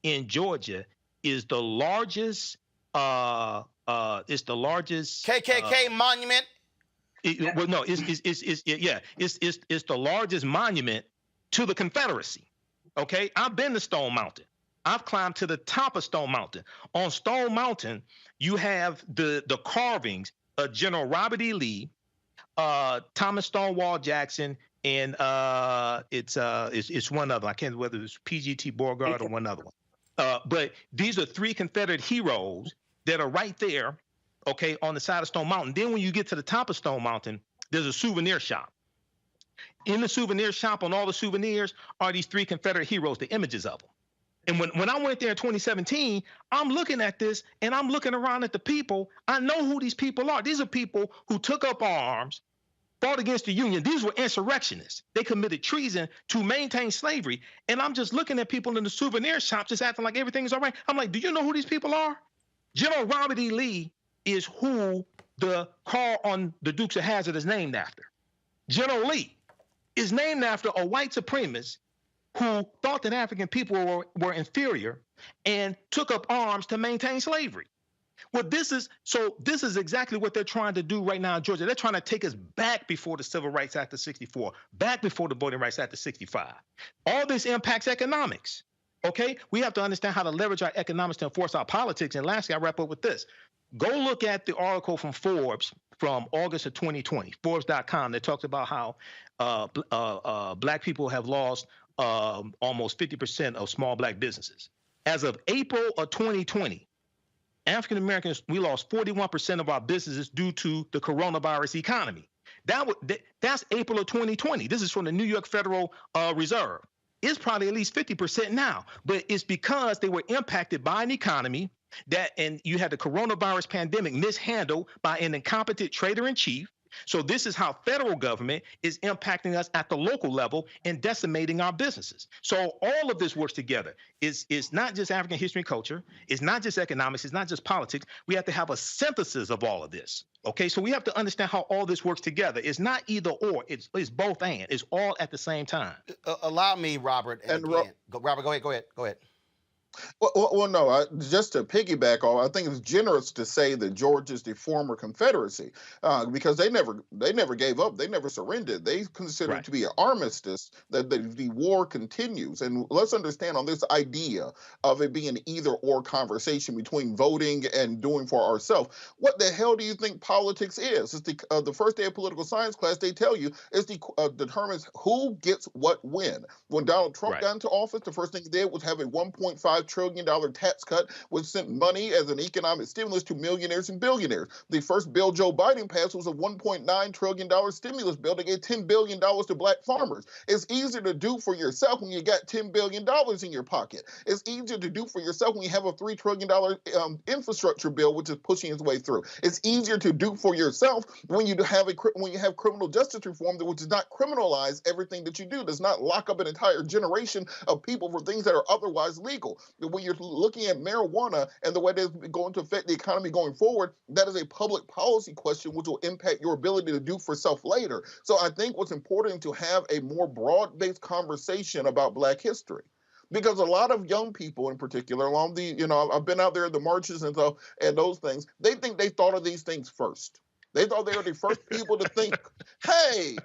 in Georgia is the largest. It's the largest KKK monument. It's the largest monument to the Confederacy. Okay, I've been to Stone Mountain. I've climbed to the top of Stone Mountain. On Stone Mountain, you have the carvings of General Robert E. Lee, Thomas Stonewall Jackson, and it's one other. I can't remember whether it's PGT Beauregard or one other one. But these are 3 Confederate heroes that are right there, okay, on the side of Stone Mountain. Then when you get to the top of Stone Mountain, there's a souvenir shop. In the souvenir shop, on all the souvenirs, are these 3 Confederate heroes, the images of them. And when I went there in 2017, I'm looking at this, and I'm looking around at the people. I know who these people are. These are people who took up arms, fought against the Union. These were insurrectionists. They committed treason to maintain slavery. And I'm just looking at people in the souvenir shop just acting like everything is all right. I'm like, do you know who these people are? General Robert E. Lee is who the car on the Dukes of Hazzard is named after. General Lee is named after a white supremacist who thought that African people were inferior and took up arms to maintain slavery. Well, this is exactly what they're trying to do right now in Georgia. They're trying to take us back before the Civil Rights Act of 64, back before the Voting Rights Act of 65. All this impacts economics. Okay, we have to understand how to leverage our economics to enforce our politics. And lastly, I wrap up with this. Go look at the article from Forbes from August of 2020, Forbes.com, that talks about how Black people have lost almost 50% of small Black businesses. As of April of 2020, African Americans, we lost 41% of our businesses due to the coronavirus economy. That's April of 2020. This is from the New York Federal Reserve. It's probably at least 50% now, but it's because they were impacted by an economy and you had the coronavirus pandemic mishandled by an incompetent trader-in-chief. So this is how federal government is impacting us at the local level and decimating our businesses. So all of this works together. It's not just African history and culture. It's not just economics. It's not just politics. We have to have a synthesis of all of this. Okay, so we have to understand how all this works together. It's not either or. It's both and. It's all at the same time. Allow me, Robert. Robert, go ahead. No. Just to piggyback off, I think it's generous to say that Georgia's the former Confederacy, because they never gave up. They never surrendered. They consider it Right. to be an armistice that the war continues. And let's understand on this idea of it being an either or conversation between voting and doing for ourselves. What the hell do you think politics is? It's the first day of political science class. They tell you it's determines who gets what when. When Donald Trump Right. got into office, the first thing he did was have a $1.5 trillion tax cut, which sent money as an economic stimulus to millionaires and billionaires. The first bill Joe Biden passed was a $1.9 trillion stimulus bill that gave $10 billion to black farmers. It's easier to do for yourself when you got $10 billion in your pocket. It's easier to do for yourself when you have a $3 trillion infrastructure bill, which is pushing its way through. It's easier to do for yourself when you have criminal justice reform, which does not criminalize everything that you do, does not lock up an entire generation of people for things that are otherwise legal. When you're looking at marijuana and the way that's going to affect the economy going forward, that is a public policy question which will impact your ability to do for self later. So I think what's important to have a more broad-based conversation about Black history. Because a lot of young people in particular, along I've been out there at the marches and those things, they think they thought of these things first. They thought they were the first people to think, hey,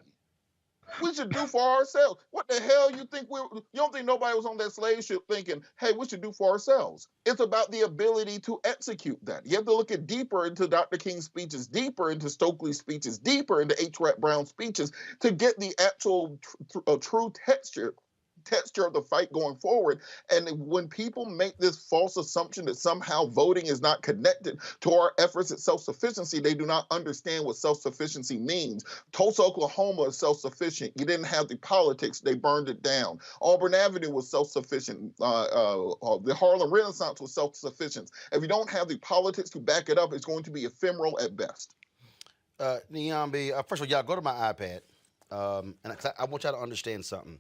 we should do for ourselves. What the hell you think you don't think nobody was on that slave ship thinking, hey, we should do for ourselves. It's about the ability to execute that. You have to look at deeper into Dr. King's speeches, deeper into Stokely's speeches, deeper into H. Rap Brown's speeches to get the actual true texture of the fight going forward. And when people make this false assumption that somehow voting is not connected to our efforts at self-sufficiency, they do not understand what self-sufficiency means. Tulsa, Oklahoma is self-sufficient. You didn't have the politics. They burned it down. Auburn Avenue was self-sufficient. The Harlem Renaissance was self-sufficient. If you don't have the politics to back it up, it's going to be ephemeral at best. Niambi, first of all, y'all go to my iPad, and I want y'all to understand something.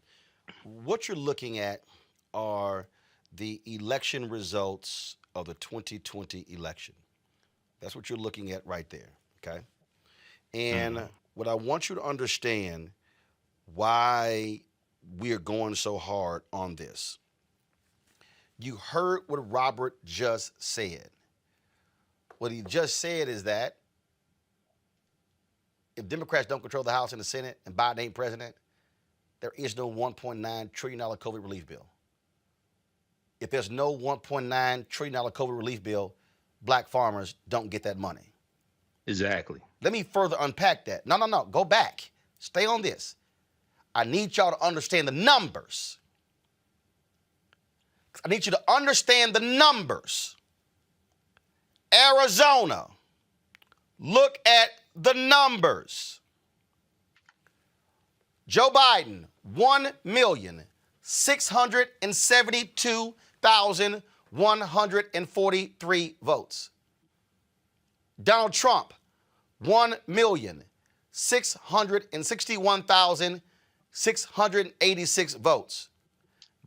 What you're looking at are the election results of the 2020 election. That's what you're looking at right there, okay? And what I want you to understand why we are going so hard on this. You heard what Robert just said. What he just said is that if Democrats don't control the House and the Senate and Biden ain't president, there is no $1.9 trillion COVID relief bill. If there's no $1.9 trillion COVID relief bill, black farmers don't get that money. Exactly. Let me further unpack that. No. Go back. Stay on this. I need y'all to understand the numbers. I need you to understand the numbers. Arizona, look at the numbers. Joe Biden, 1,672,143 votes. Donald Trump, 1,661,686 votes.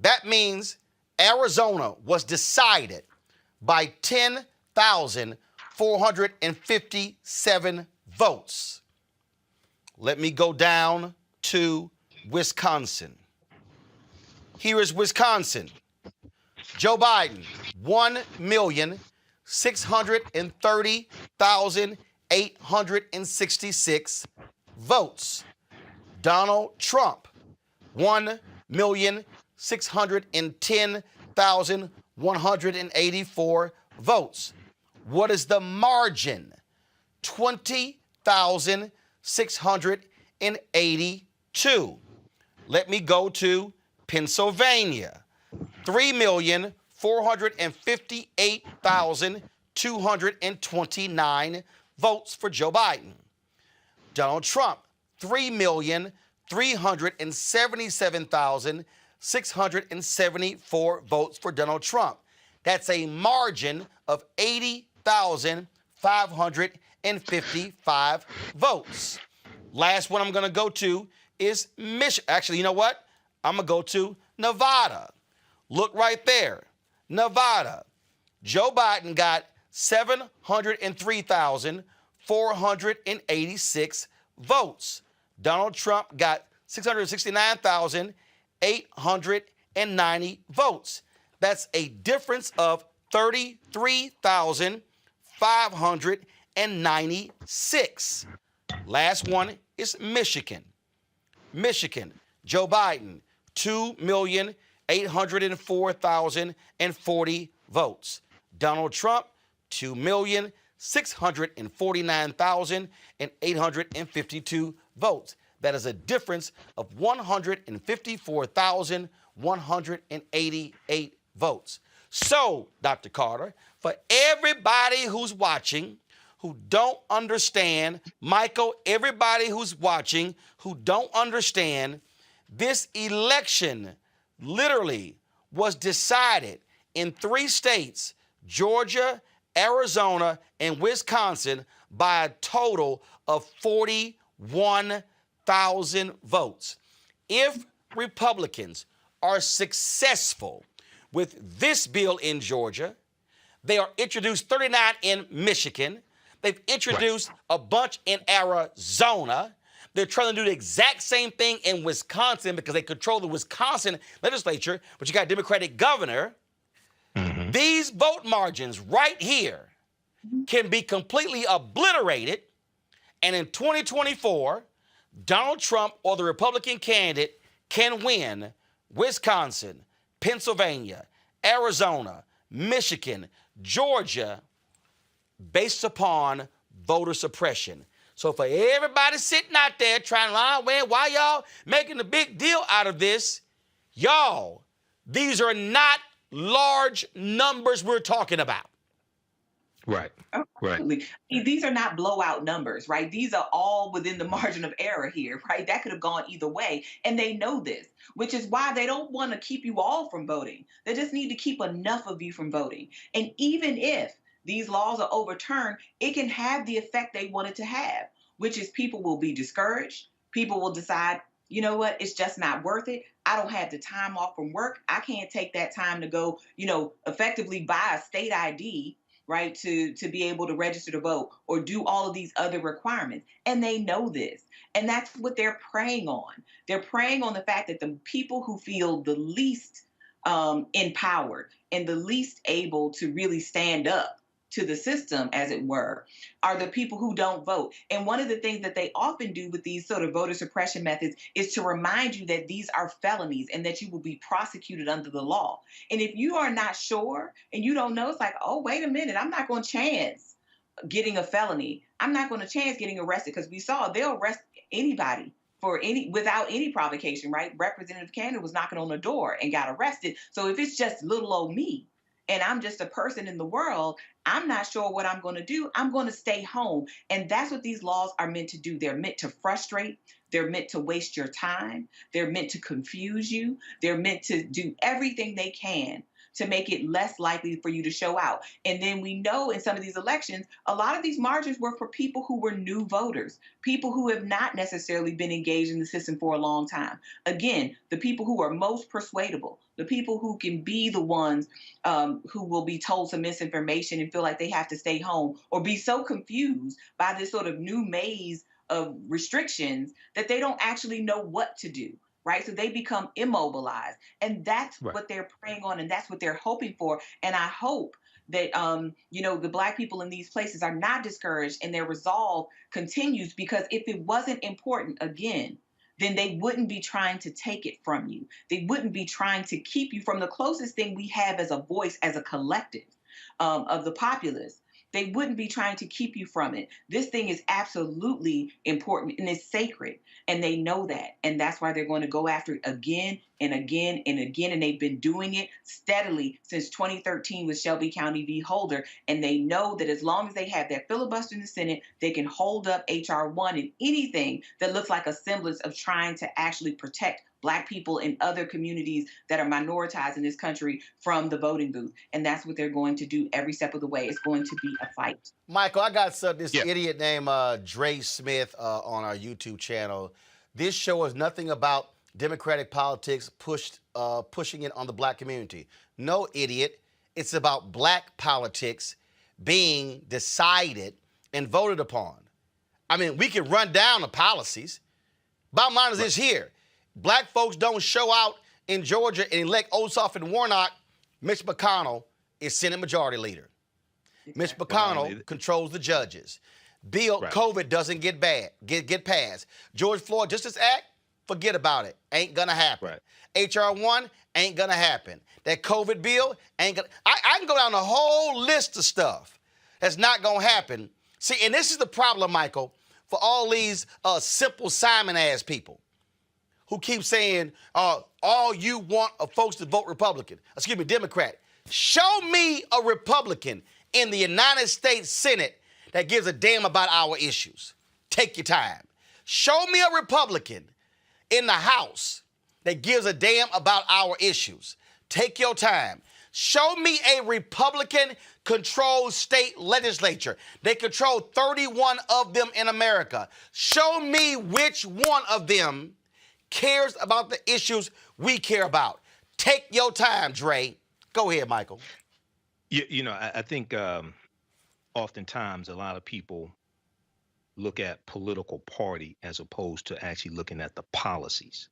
That means Arizona was decided by 10,457 votes. Let me go down to Wisconsin. Here is Wisconsin. Joe Biden, 1,630,866 votes. Donald Trump, 1,610,184 votes. What is the margin? 20,682. Let me go to Pennsylvania. 3,458,229 votes for Joe Biden. Donald Trump, 3,377,674 votes for Donald Trump. That's a margin of 80,555 votes. Last one I'm going to go to is Michigan. Actually, you know what? I'm going to go to Nevada. Look right there. Nevada. Joe Biden got 703,486 votes. Donald Trump got 669,890 votes. That's a difference of 33,596. Last one is Michigan. Michigan, Joe Biden, 2,804,040 votes. Donald Trump, 2,649,852 votes. That is a difference of 154,188 votes. So, Dr. Carter, for everybody who's watching who don't understand, Michael, everybody who's watching who don't understand, this election literally was decided in 3 states, Georgia, Arizona, and Wisconsin, by a total of 41,000 votes. If Republicans are successful with this bill in Georgia, they are introduced 39 in Michigan. They've introduced a bunch in Arizona. They're trying to do the exact same thing in Wisconsin because they control the Wisconsin legislature, but you got a Democratic governor. These vote margins right here can be completely obliterated. And in 2024, Donald Trump or the Republican candidate can win Wisconsin, Pennsylvania, Arizona, Michigan, Georgia, based upon voter suppression. So for everybody sitting out there trying to lie, well, why y'all making a big deal out of this? Y'all, these are not large numbers we're talking about. Right. Right. Absolutely. These are not blowout numbers, right? These are all within the margin of error here, right? That could have gone either way. And they know this, which is why they don't want to keep you all from voting. They just need to keep enough of you from voting. And even if these laws are overturned, it can have the effect they want it to have, which is people will be discouraged. People will decide, you know what, it's just not worth it. I don't have the time off from work. I can't take that time to go, effectively buy a state ID, right, to be able to register to vote or do all of these other requirements. And they know this. And that's what they're preying on. They're preying on the fact that the people who feel the least empowered and the least able to really stand up to the system, as it were, are the people who don't vote. And one of the things that they often do with these sort of voter suppression methods is to remind you that these are felonies and that you will be prosecuted under the law. And if you are not sure and you don't know, it's like, oh, wait a minute, I'm not going to chance getting a felony. I'm not going to chance getting arrested, because we saw they'll arrest anybody without any provocation, right? Representative Cannon was knocking on the door and got arrested. So if it's just little old me, and I'm just a person in the world, I'm not sure what I'm going to do. I'm going to stay home. And that's what these laws are meant to do. They're meant to frustrate. They're meant to waste your time. They're meant to confuse you. They're meant to do everything they can to make it less likely for you to show out. And then we know in some of these elections, a lot of these margins were for people who were new voters, people who have not necessarily been engaged in the system for a long time. Again, the people who are most persuadable, the people who can be the ones who will be told some misinformation and feel like they have to stay home, or be so confused by this sort of new maze of restrictions that they don't actually know what to do. Right? So they become immobilized. And that's what they're preying on, and that's what they're hoping for. And I hope that, the Black people in these places are not discouraged and their resolve continues, because if it wasn't important, again, then they wouldn't be trying to take it from you. They wouldn't be trying to keep you from the closest thing we have as a voice, as a collective of the populace. They wouldn't be trying to keep you from it. This thing is absolutely important and it's sacred. And they know that. And that's why they're going to go after it again and again and again. And they've been doing it steadily since 2013 with Shelby County v. Holder. And they know that as long as they have that filibuster in the Senate, they can hold up H.R. 1 and anything that looks like a semblance of trying to actually protect Black people in other communities that are minoritized in this country from the voting booth. And that's what they're going to do every step of the way. It's going to be a fight. Michael, I got this idiot named Dre Smith on our YouTube channel. This show is nothing about Democratic politics pushing it on the Black community. No, idiot. It's about Black politics being decided and voted upon. I mean, we can run down the policies. Bottom line is this here. Black folks don't show out in Georgia and elect Ossoff and Warnock Mitch McConnell is Senate Majority Leader. Mitch McConnell controls the judges. Bill, COVID doesn't get passed. George Floyd Justice Act, forget about it. Ain't gonna happen. HR 1 ain't gonna happen. That COVID bill ain't gonna. I can go down a whole list of stuff that's not gonna happen. See, and this is the problem, Michael, for all these simple Simon ass people who keep saying, all you want are folks to vote Republican. Excuse me, Democrat. Show me a Republican in the United States Senate that gives a damn about our issues. Take your time. Show me a Republican in the House that gives a damn about our issues. Take your time. Show me a Republican-controlled state legislature. They control 31 of them in America. Show me which one of them cares about the issues we care about. Take your time, Dre. Go ahead, Michael. You know, I think oftentimes a lot of people look at political party as opposed to actually looking at the policies.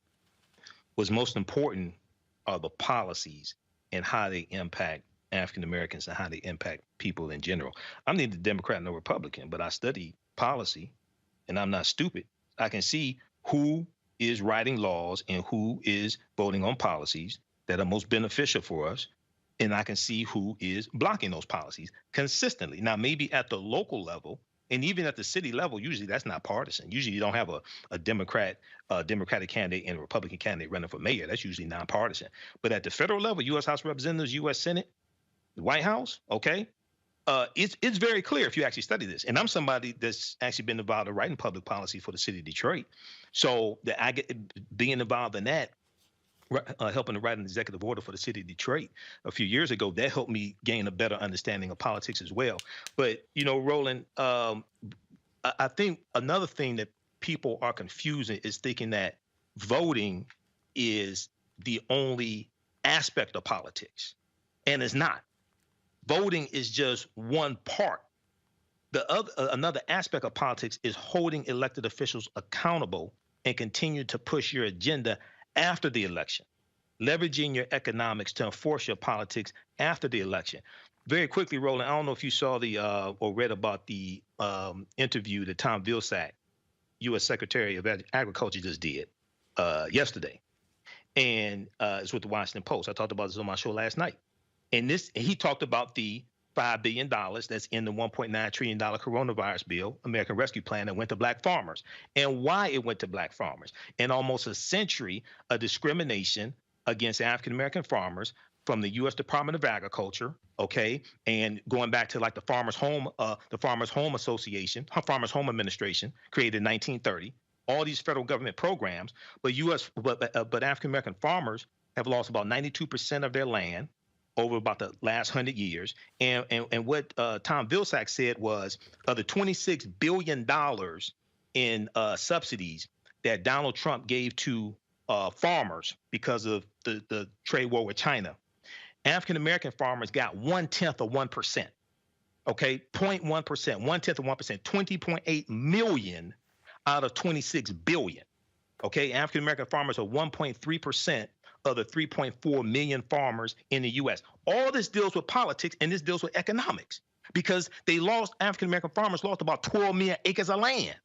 What's most important are the policies and how they impact African Americans and how they impact people in general. I'm neither Democrat nor Republican, but I study policy and I'm not stupid. I can see who is writing laws and who is voting on policies that are most beneficial for us. And I can see who is blocking those policies consistently. Now, maybe at the local level and even at the city level, usually that's not partisan. Usually you don't have a Democratic candidate and a Republican candidate running for mayor. That's usually nonpartisan. But at the federal level, U.S. House of Representatives, U.S. Senate, the White House, okay, it's very clear if you actually study this. And I'm somebody that's actually been involved in writing public policy for the city of Detroit. So being involved in that, helping to write an executive order for the city of Detroit a few years ago, that helped me gain a better understanding of politics as well. But, you know, Roland, I think another thing that people are confusing is thinking that voting is the only aspect of politics, and it's not. Voting is just one part. Another aspect of politics is holding elected officials accountable and continue to push your agenda after the election, leveraging your economics to enforce your politics after the election. Very quickly, Roland, I don't know if you saw or read about the interview that Tom Vilsack, U.S. Secretary of Agriculture, just did yesterday. And it's with the Washington Post. I talked about this on my show last night. And he talked about the $5 billion that's in the $1.9 trillion coronavirus bill, American Rescue Plan, that went to black farmers, and why it went to black farmers. And almost a century of discrimination against African-American farmers from the U.S. Department of Agriculture, okay, and going back to like the Farmers Home Association, Farmers Home Administration, created in 1930, all these federal government programs, but African-American farmers have lost about 92% of their land over about the last 100 years. And what Tom Vilsack said was the $26 billion in subsidies that Donald Trump gave to farmers because of the trade war with China, African-American farmers got 1/10 of 1%, okay, 0.1%, 1/10 of 1%, 20.8 million out of 26 billion, okay? African-American farmers are 1.3% of the 3.4 million farmers in the U.S. All this deals with politics, and this deals with economics, because African-American farmers lost about 12 million acres of land.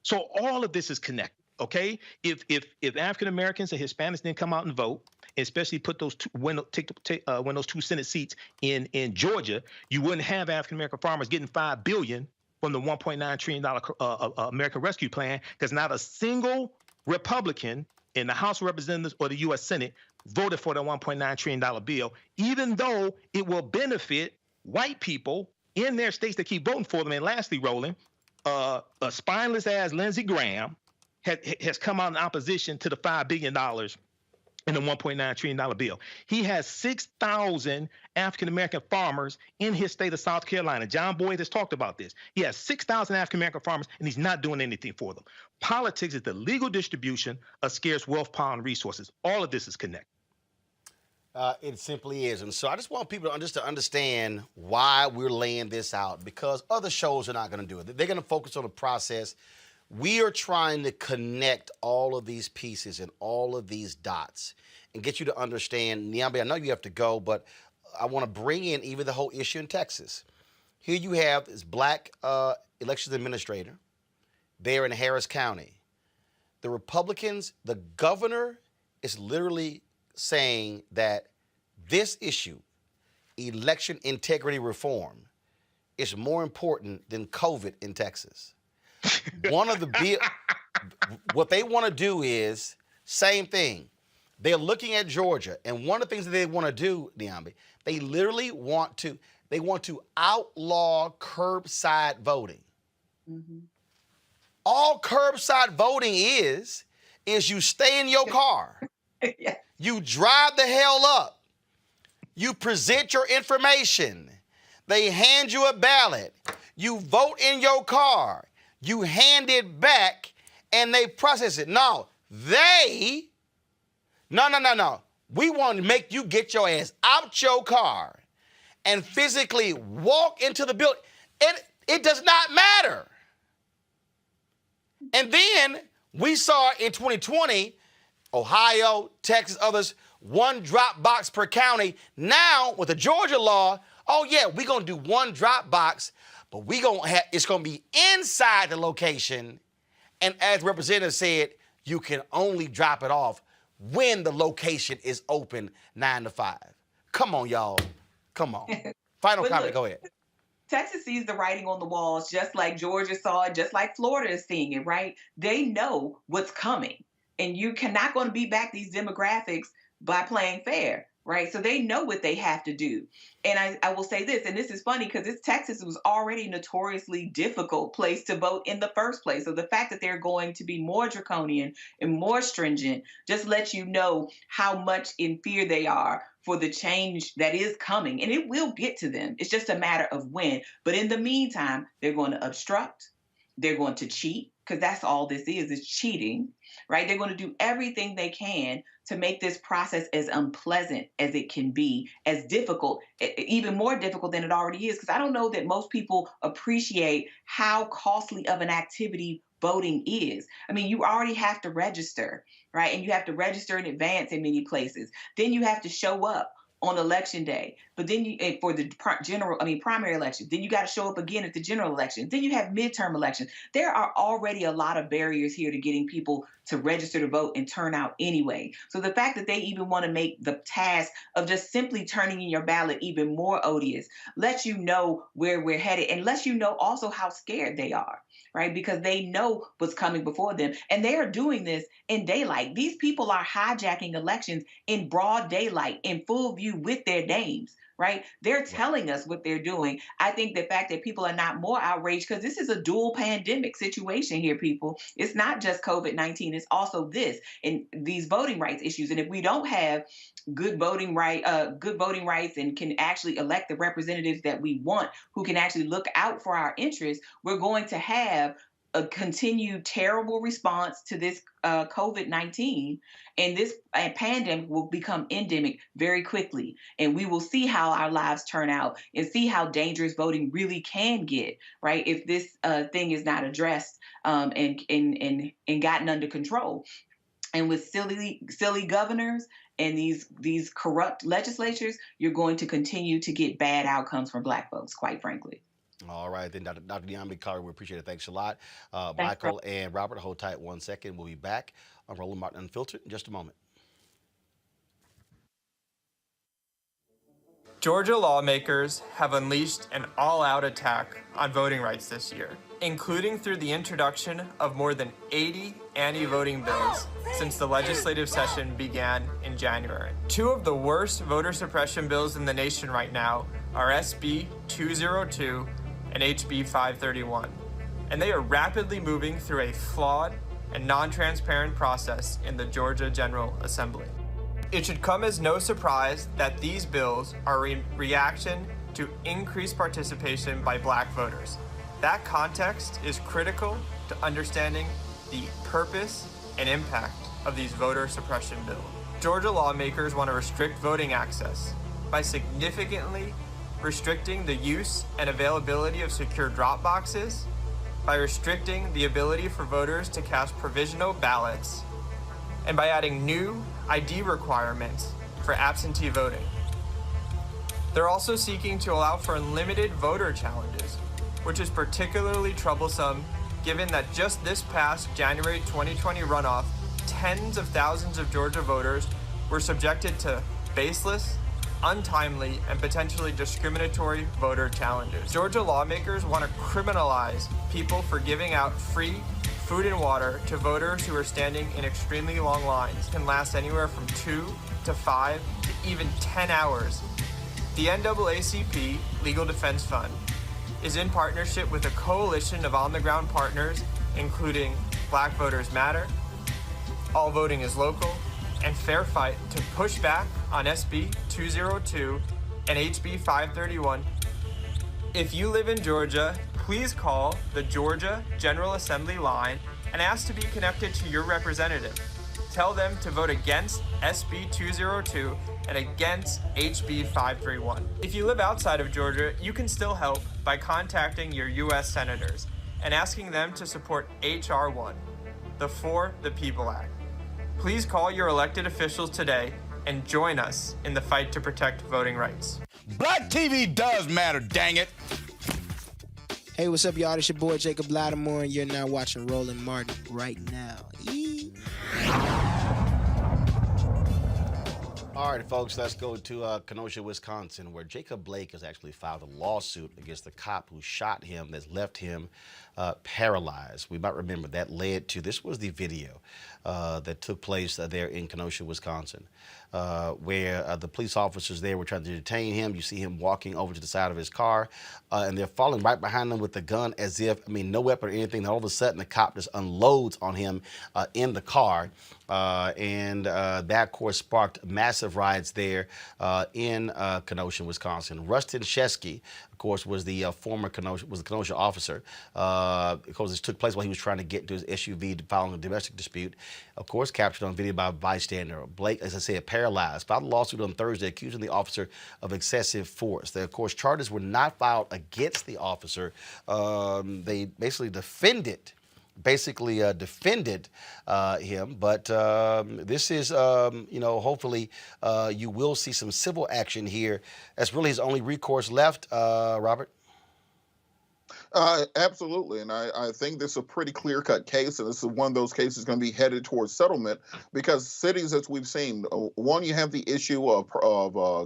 So all of this is connected, okay? If African-Americans and Hispanics didn't come out and vote, especially put those win those 2 Senate seats in Georgia, you wouldn't have African-American farmers getting $5 billion from the $1.9 trillion American Rescue Plan, because not a single Republican in the House of Representatives or the U.S. Senate voted for the $1.9 trillion bill, even though it will benefit white people in their states that keep voting for them. And lastly, Roland, a spineless ass Lindsey Graham has come out in opposition to the $5 billion in the $1.9 trillion bill. He has 6,000 African-American farmers in his state of South Carolina. John Boyd has talked about this. He has 6,000 African-American farmers, and he's not doing anything for them. Politics is the legal distribution of scarce wealth, power, and resources. All of this is connected. It simply is. And so I just want people to understand why we're laying this out, because other shows are not going to do it. They're going to focus on the process. We are trying to connect all of these pieces and all of these dots and get you to understand. Niambi, I know you have to go, but I want to bring in even the whole issue in Texas. Here you have this black elections administrator there in Harris County. The Republicans, the governor is literally saying that this issue, election integrity reform, is more important than COVID in Texas. One of the what they want to do is same thing. They're looking at Georgia, and one of the things that they want to do, Diambi, they literally want to outlaw curbside voting. Mm-hmm. All curbside voting is you stay in your car. Yeah. You drive the hell up. You present your information. They hand you a ballot. You vote in your car. You hand it back, and they process it. No. We want to make you get your ass out your car and physically walk into the building. It does not matter. And then we saw in 2020, Ohio, Texas, others, one drop box per county. Now with the Georgia law, oh yeah, we're gonna do one drop box, but it's gonna be inside the location. And as the representative said, you can only drop it off when the location is open 9 to 5. Come on, y'all. Come on. Final comment, look, go ahead. Texas sees the writing on the walls, just like Georgia saw it, just like Florida is seeing it, right? They know what's coming. And you cannot going to beat back these demographics by playing fair, right? So they know what they have to do. And I will say this, and this is funny because Texas was already a notoriously difficult place to vote in the first place. So the fact that they're going to be more draconian and more stringent just lets you know how much in fear they are for the change that is coming. And it will get to them. It's just a matter of when. But in the meantime, they're going to obstruct. They're going to cheat, because that's all this is cheating, right? They're going to do everything they can to make this process as unpleasant as it can be, as difficult, even more difficult than it already is. Because I don't know that most people appreciate how costly of an activity voting is. I mean, you already have to register, right? And you have to register in advance in many places. Then you have to show up on election day, but then for the primary election, then you got to show up again at the general election. Then you have midterm elections. There are already a lot of barriers here to getting people to register to vote and turn out anyway. So the fact that they even want to make the task of just simply turning in your ballot even more odious lets you know where we're headed, and lets you know also how scared they are, right? Because they know what's coming before them, and they are doing this in daylight. These people are hijacking elections in broad daylight, in full view with their names, right? They're telling us what they're doing. I think the fact that people are not more outraged, because this is a dual pandemic situation here, people. It's not just COVID-19, it's also this and these voting rights issues. And if we don't have good voting rights and can actually elect the representatives that we want, who can actually look out for our interests, we're going to have a continued terrible response to this COVID-19, and this pandemic will become endemic very quickly. And we will see how our lives turn out and see how dangerous voting really can get, right? If this thing is not addressed and gotten under control. And with silly governors and these corrupt legislatures, you're going to continue to get bad outcomes for Black folks, quite frankly. All right, then, Dr. Diambi Collier, we appreciate it. Thanks a lot. Michael and Robert, hold tight 1 second. We'll be back on Roland Martin Unfiltered in just a moment. Georgia lawmakers have unleashed an all-out attack on voting rights this year, including through the introduction of more than 80 anti-voting bills since the legislative session began in January. Two of the worst voter suppression bills in the nation right now are SB 202 and HB 531, and they are rapidly moving through a flawed and non-transparent process in the Georgia General Assembly. It should come as no surprise that these bills are a reaction to increased participation by Black voters. That context is critical to understanding the purpose and impact of these voter suppression bills. Georgia lawmakers want to restrict voting access by significantly restricting the use and availability of secure drop boxes, by restricting the ability for voters to cast provisional ballots, and by adding new ID requirements for absentee voting. They're also seeking to allow for unlimited voter challenges, which is particularly troublesome given that just this past January 2020 runoff, tens of thousands of Georgia voters were subjected to baseless, untimely, and potentially discriminatory voter challenges. Georgia lawmakers want to criminalize people for giving out free food and water to voters who are standing in extremely long lines. It can last anywhere from 2 to 5 to even 10 hours. The NAACP Legal Defense Fund is in partnership with a coalition of on-the-ground partners, including Black Voters Matter, All Voting is Local, and Fair Fight, to push back on SB 202 and HB 531. If you live in Georgia, please call the Georgia General Assembly line and ask to be connected to your representative. Tell them to vote against SB 202 and against HB 531. If you live outside of Georgia, you can still help by contacting your U.S. senators and asking them to support H.R. 1, the For the People Act. Please call your elected officials today and join us in the fight to protect voting rights. Black TV does matter, dang it. Hey, what's up, y'all? It's your boy Jacob Lattimore, and you're now watching Roland Martin right now. All right, folks, let's go to Kenosha, Wisconsin, where Jacob Blake has actually filed a lawsuit against the cop who shot him, that's left him paralyzed. We might remember that led to, this was the video that took place there in Kenosha, Wisconsin, where the police officers there were trying to detain him. You see him walking over to the side of his car, and they're following right behind him with the gun as if, I mean, no weapon or anything. And all of a sudden, the cop just unloads on him in the car. And that, of course, sparked massive riots there in Kenosha, Wisconsin. Rustin Shesky, of course, was the former Kenosha officer. Of course, this took place while he was trying to get into his SUV following a domestic dispute. Of course, captured on video by a bystander. Blake, as I said, paralyzed, filed a lawsuit on Thursday accusing the officer of excessive force. The, of course, charges were not filed against the officer. They basically defended him, but this is, hopefully you will see some civil action here. That's really his only recourse left, Robert. Absolutely, and I think this is a pretty clear-cut case, and this is one of those cases going to be headed towards settlement because cities, as we've seen, one, you have the issue of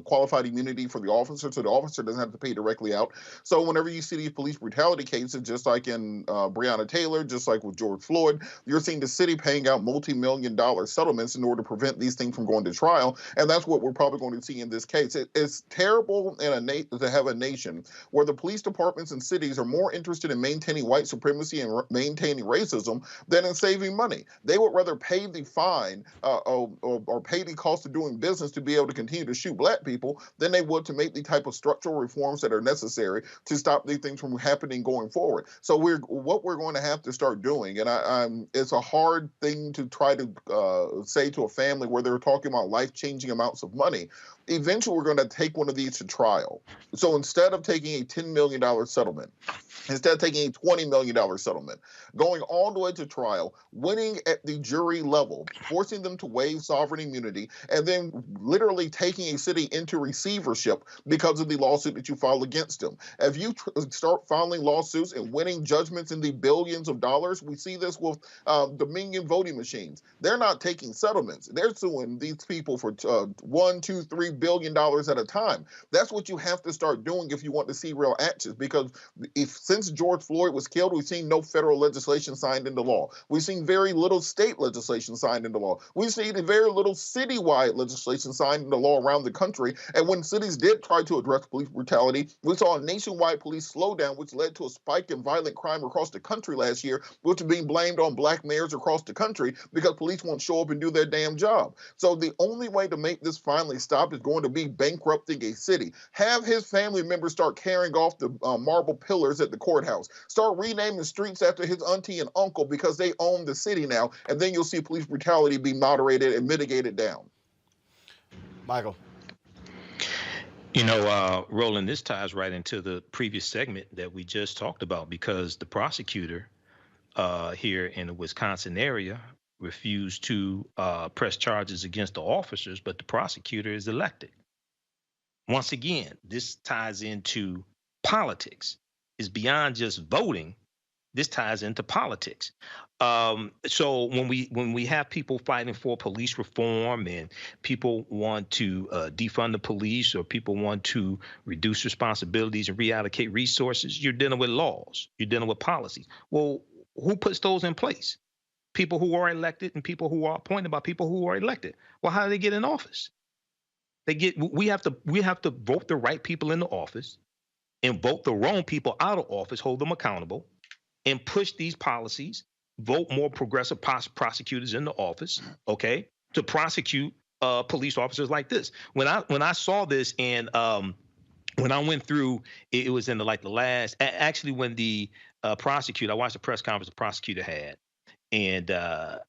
qualified immunity for the officer, so the officer doesn't have to pay directly out. So whenever you see these police brutality cases, just like in Breonna Taylor, just like with George Floyd, you're seeing the city paying out multi-million-dollar settlements in order to prevent these things from going to trial, and that's what we're probably going to see in this case. It's terrible to have a nation where the police departments and cities are more interested in maintaining white supremacy and maintaining racism than in saving money. They would rather pay the fine or pay the cost of doing business to be able to continue to shoot black people than they would to make the type of structural reforms that are necessary to stop these things from happening going forward. So what we're going to have to start doing, and it's a hard thing to try to say to a family where they're talking about life-changing amounts of money. Eventually, we're going to take one of these to trial. So instead of taking a $10 million settlement, instead of taking a $20 million settlement, going all the way to trial, winning at the jury level, forcing them to waive sovereign immunity, and then literally taking a city into receivership because of the lawsuit that you file against them. If you start filing lawsuits and winning judgments in the billions of dollars, we see this with Dominion voting machines. They're not taking settlements. They're suing these people for $1, $2, $3 billion at a time. That's what you have to start doing if you want to see real actions, because since George Floyd was killed, we've seen no federal legislation signed into law. We've seen very little state legislation signed into law. We've seen very little citywide legislation signed into law around the country. And when cities did try to address police brutality, we saw a nationwide police slowdown, which led to a spike in violent crime across the country last year, which is being blamed on black mayors across the country because police won't show up and do their damn job. So the only way to make this finally stop is going to be bankrupting a city. Have his family members start carrying off the marble pillars at the courthouse. Start renaming streets after his auntie and uncle because they own the city now, and then you'll see police brutality be moderated and mitigated down. Michael. Roland, this ties right into the previous segment that we just talked about, because the prosecutor here in the Wisconsin area refused to press charges against the officers, but the prosecutor is elected. Once again, this ties into politics. It's beyond just voting. This ties into politics. So when we have people fighting for police reform and people want to defund the police, or people want to reduce responsibilities and reallocate resources, you're dealing with laws. You're dealing with policies. Well, who puts those in place? People who are elected and people who are appointed by people who are elected. Well, how do they get in office? We have to vote the right people into office and vote the wrong people out of office, hold them accountable, and push these policies, vote more progressive prosecutors into office, okay, to prosecute police officers like this. When I saw this, and when I went through, it was in the last, actually when the prosecutor, I watched the press conference the prosecutor had, and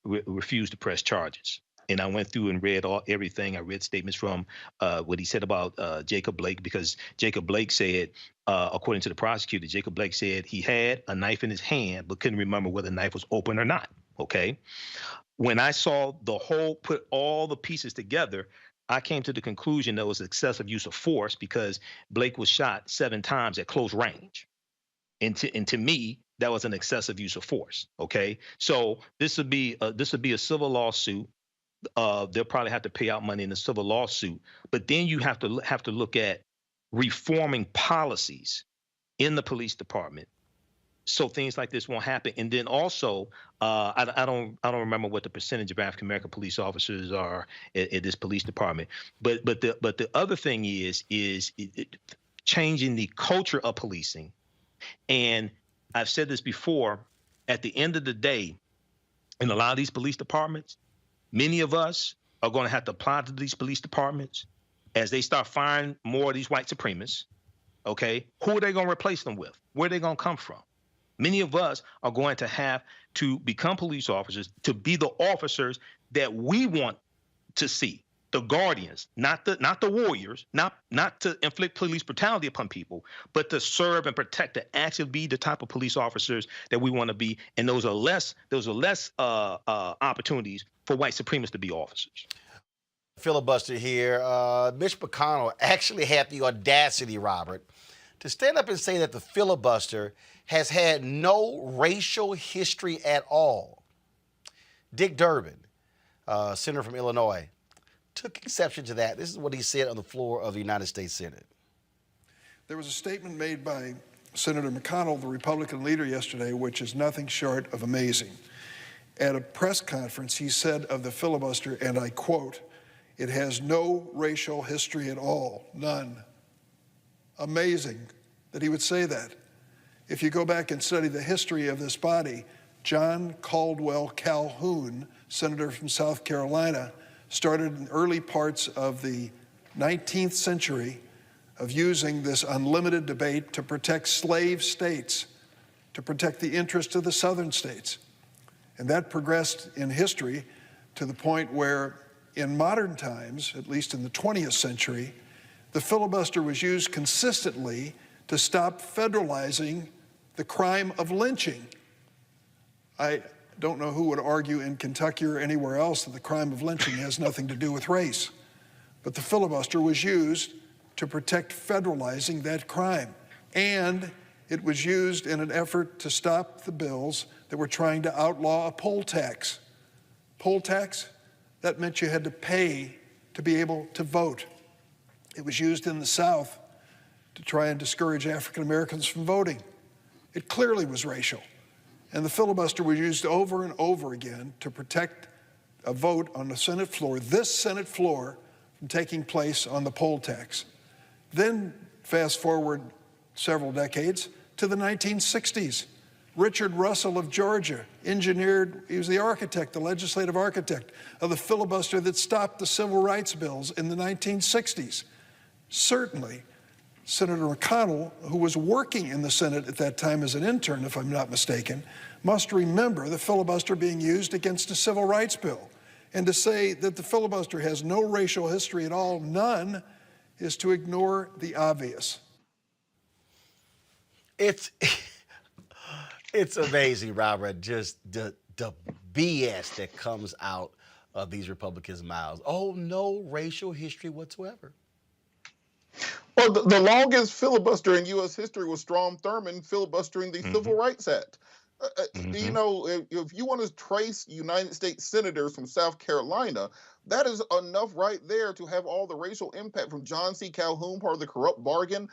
refused to press charges. And I went through and read everything. I read statements from what he said about Jacob Blake, because Jacob Blake said, according to the prosecutor, Jacob Blake said he had a knife in his hand but couldn't remember whether the knife was open or not. Okay. When I saw put all the pieces together, I came to the conclusion that it was excessive use of force, because Blake was shot 7 times at close range. And to me, that was an excessive use of force. Okay. So this would be a civil lawsuit. They'll probably have to pay out money in a civil lawsuit, but then you have to look at reforming policies in the police department so things like this won't happen. And then also, I don't remember what the percentage of African American police officers are at this police department, but the other thing is changing the culture of policing. And I've said this before. At the end of the day, in a lot of these police departments, many of us are going to have to apply to these police departments as they start firing more of these white supremacists. Okay, who are they going to replace them with? Where are they going to come from? Many of us are going to have to become police officers, to be the officers that we want to see, the guardians, not the warriors, not to inflict police brutality upon people, but to serve and protect, to actually be the type of police officers that we want to be. And those are less opportunities for white supremacists to be officers. Filibuster here. Mitch McConnell actually had the audacity, Robert, to stand up and say that the filibuster has had no racial history at all. Dick Durbin, senator from Illinois, took exception to that. This is what he said on the floor of the United States Senate. There was a statement made by Senator McConnell, the Republican leader, yesterday, which is nothing short of amazing. At a press conference, he said of the filibuster, and I quote, "It has no racial history at all, none." Amazing that he would say that. If you go back and study the history of this body, John Caldwell Calhoun, senator from South Carolina, started in early parts of the 19th century of using this unlimited debate to protect slave states, to protect the interests of the southern states. And that progressed in history to the point where in modern times, at least in the 20th century, the filibuster was used consistently to stop federalizing the crime of lynching. I don't know who would argue in Kentucky or anywhere else that the crime of lynching has nothing to do with race. But the filibuster was used to protect federalizing that crime. And it was used in an effort to stop the bills that were trying to outlaw a poll tax. Poll tax? That meant you had to pay to be able to vote. It was used in the South to try and discourage African Americans from voting. It clearly was racial. And the filibuster was used over and over again to protect a vote on the Senate floor, this Senate floor, from taking place on the poll tax. Then fast forward several decades to the 1960s. Richard Russell of Georgia he was the architect, the legislative architect of the filibuster that stopped the civil rights bills in the 1960s. Certainly, Senator McConnell, who was working in the Senate at that time as an intern, if I'm not mistaken, must remember the filibuster being used against a civil rights bill. And to say that the filibuster has no racial history at all, none, is to ignore the obvious. It's amazing, Robert, just the BS that comes out of these Republicans' mouths. Oh, no racial history whatsoever. Well, the longest filibuster in U.S. history was Strom Thurmond filibustering the Civil Rights Act. You know, if you want to trace United States senators from South Carolina, that is enough right there to have all the racial impact from John C. Calhoun, part of the corrupt bargain,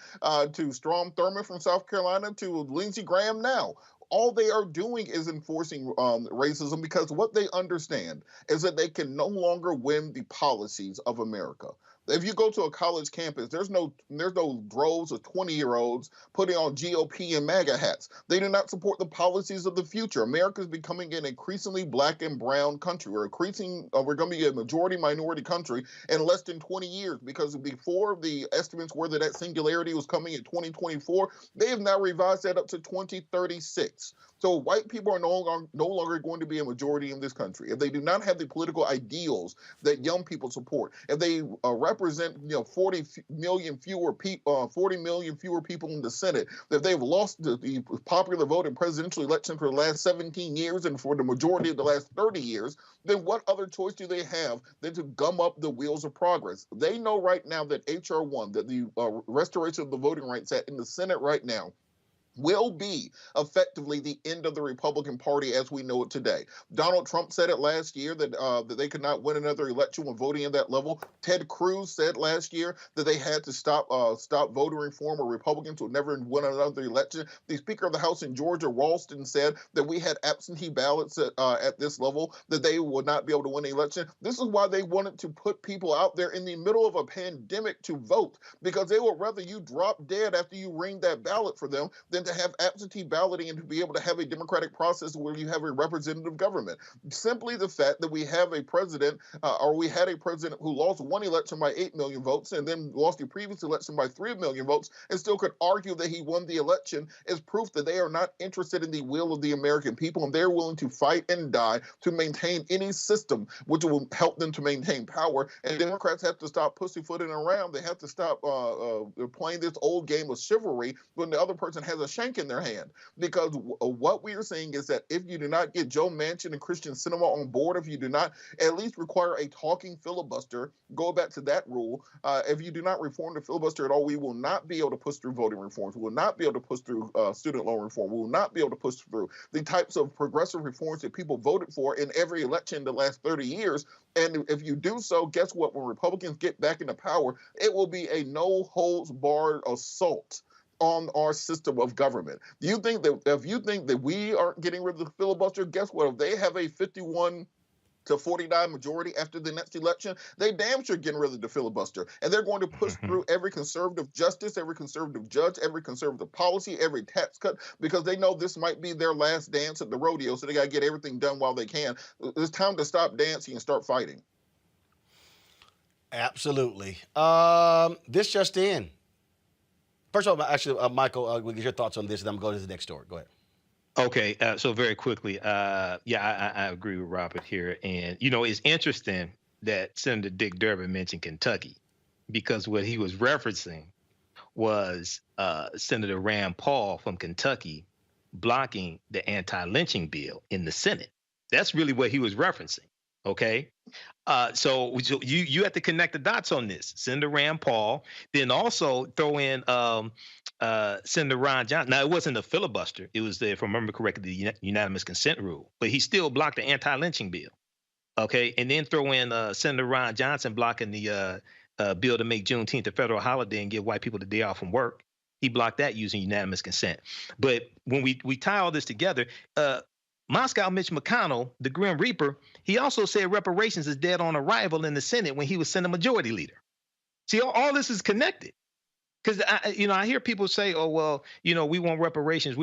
to Strom Thurmond from South Carolina, to Lindsey Graham now. All they are doing is enforcing racism because what they understand is that they can no longer win the policies of America. If you go to a college campus, there's no droves of 20-year-olds putting on GOP and MAGA hats. They do not support the policies of the future. America is becoming an increasingly black and brown country. We're going to be a majority minority country in less than 20 years, because before the estimates were that singularity was coming in 2024, they have now revised that up to 2036. So white people are no longer going to be a majority in this country. If they do not have the political ideals that young people support, if they represent 40 million fewer people in the Senate, if they've lost the popular vote in presidential election for the last 17 years and for the majority of the last 30 years, then what other choice do they have than to gum up the wheels of progress? They know right now that H.R. 1, that the restoration of the Voting Rights Act in the Senate right now, will be effectively the end of the Republican Party as we know it today. Donald Trump said it last year that they could not win another election when voting at that level. Ted Cruz said last year that they had to stop voter reform, or Republicans would never win another election. The Speaker of the House in Georgia, Ralston, said that we had absentee ballots at this level, that they would not be able to win the election. This is why they wanted to put people out there in the middle of a pandemic to vote, because they would rather you drop dead after you ring that ballot for them than to have absentee balloting and to be able to have a democratic process where you have a representative government. Simply the fact that we have a president, or we had a president who lost one election by 8 million votes and then lost the previous election by 3 million votes and still could argue that he won the election, is proof that they are not interested in the will of the American people, and they're willing to fight and die to maintain any system which will help them to maintain power. And Democrats have to stop pussyfooting around. They have to stop playing this old game of chivalry when the other person has a shank in their hand, because what we are saying is that if you do not get Joe Manchin and Christian Sinema on board, if you do not at least require a talking filibuster, go back to that rule. If you do not reform the filibuster at all, we will not be able to push through voting reforms. We will not be able to push through student loan reform. We will not be able to push through the types of progressive reforms that people voted for in every election in the last 30 years. And if you do so, guess what? When Republicans get back into power, it will be a no-holds-barred assault on our system of government. Do you think that if you think that we aren't getting rid of the filibuster, guess what? If they have a 51 to 49 majority after the next election, they damn sure getting rid of the filibuster. And they're going to push through every conservative justice, every conservative judge, every conservative policy, every tax cut, because they know this might be their last dance at the rodeo, so they got to get everything done while they can. It's time to stop dancing and start fighting. Absolutely. This just in. First of all, actually, Michael, we'll get your thoughts on this, and then I'm going to go to the next story. Go ahead. Okay, so very quickly, I agree with Robert here. And, it's interesting that Senator Dick Durbin mentioned Kentucky, because what he was referencing was Senator Rand Paul from Kentucky blocking the anti-lynching bill in the Senate. That's really what he was referencing, okay? So you have to connect the dots on this. Senator Rand Paul, then also throw in Senator Ron Johnson. Now, it wasn't a filibuster. It was, if I remember correctly, the unanimous consent rule. But he still blocked the anti-lynching bill. Okay, and then throw in Senator Ron Johnson blocking the bill to make Juneteenth a federal holiday and give white people the day off from work. He blocked that using unanimous consent. But when we tie all this together, Moscow Mitch McConnell, the Grim Reaper, he also said reparations is dead on arrival in the Senate when he was Senate Majority Leader. See, all this is connected. Because, I hear people say, oh, well, we want reparations.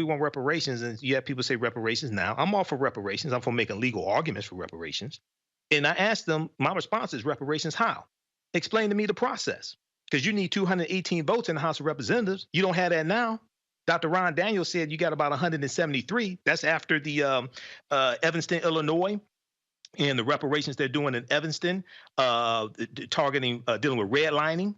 And you have people say reparations now. I'm all for reparations. I'm for making legal arguments for reparations. And I asked them, my response is reparations how? Explain to me the process. Because you need 218 votes in the House of Representatives. You don't have that now. Dr. Ron Daniels said you got about 173. That's after the Evanston, Illinois, and the reparations they're doing in Evanston, dealing with redlining,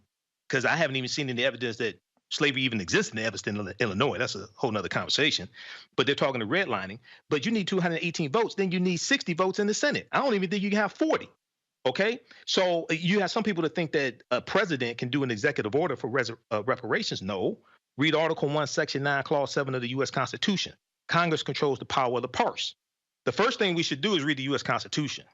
because I haven't even seen any evidence that slavery even exists in Evanston, Illinois. That's a whole nother conversation. But they're talking to redlining. But you need 218 votes. Then you need 60 votes in the Senate. I don't even think you can have 40. Okay, so you have some people that think that a president can do an executive order for reparations. No, read Article 1, Section 9, Clause 7 of the U.S. Constitution. Congress controls the power of the purse. The first thing we should do is read the U.S. Constitution,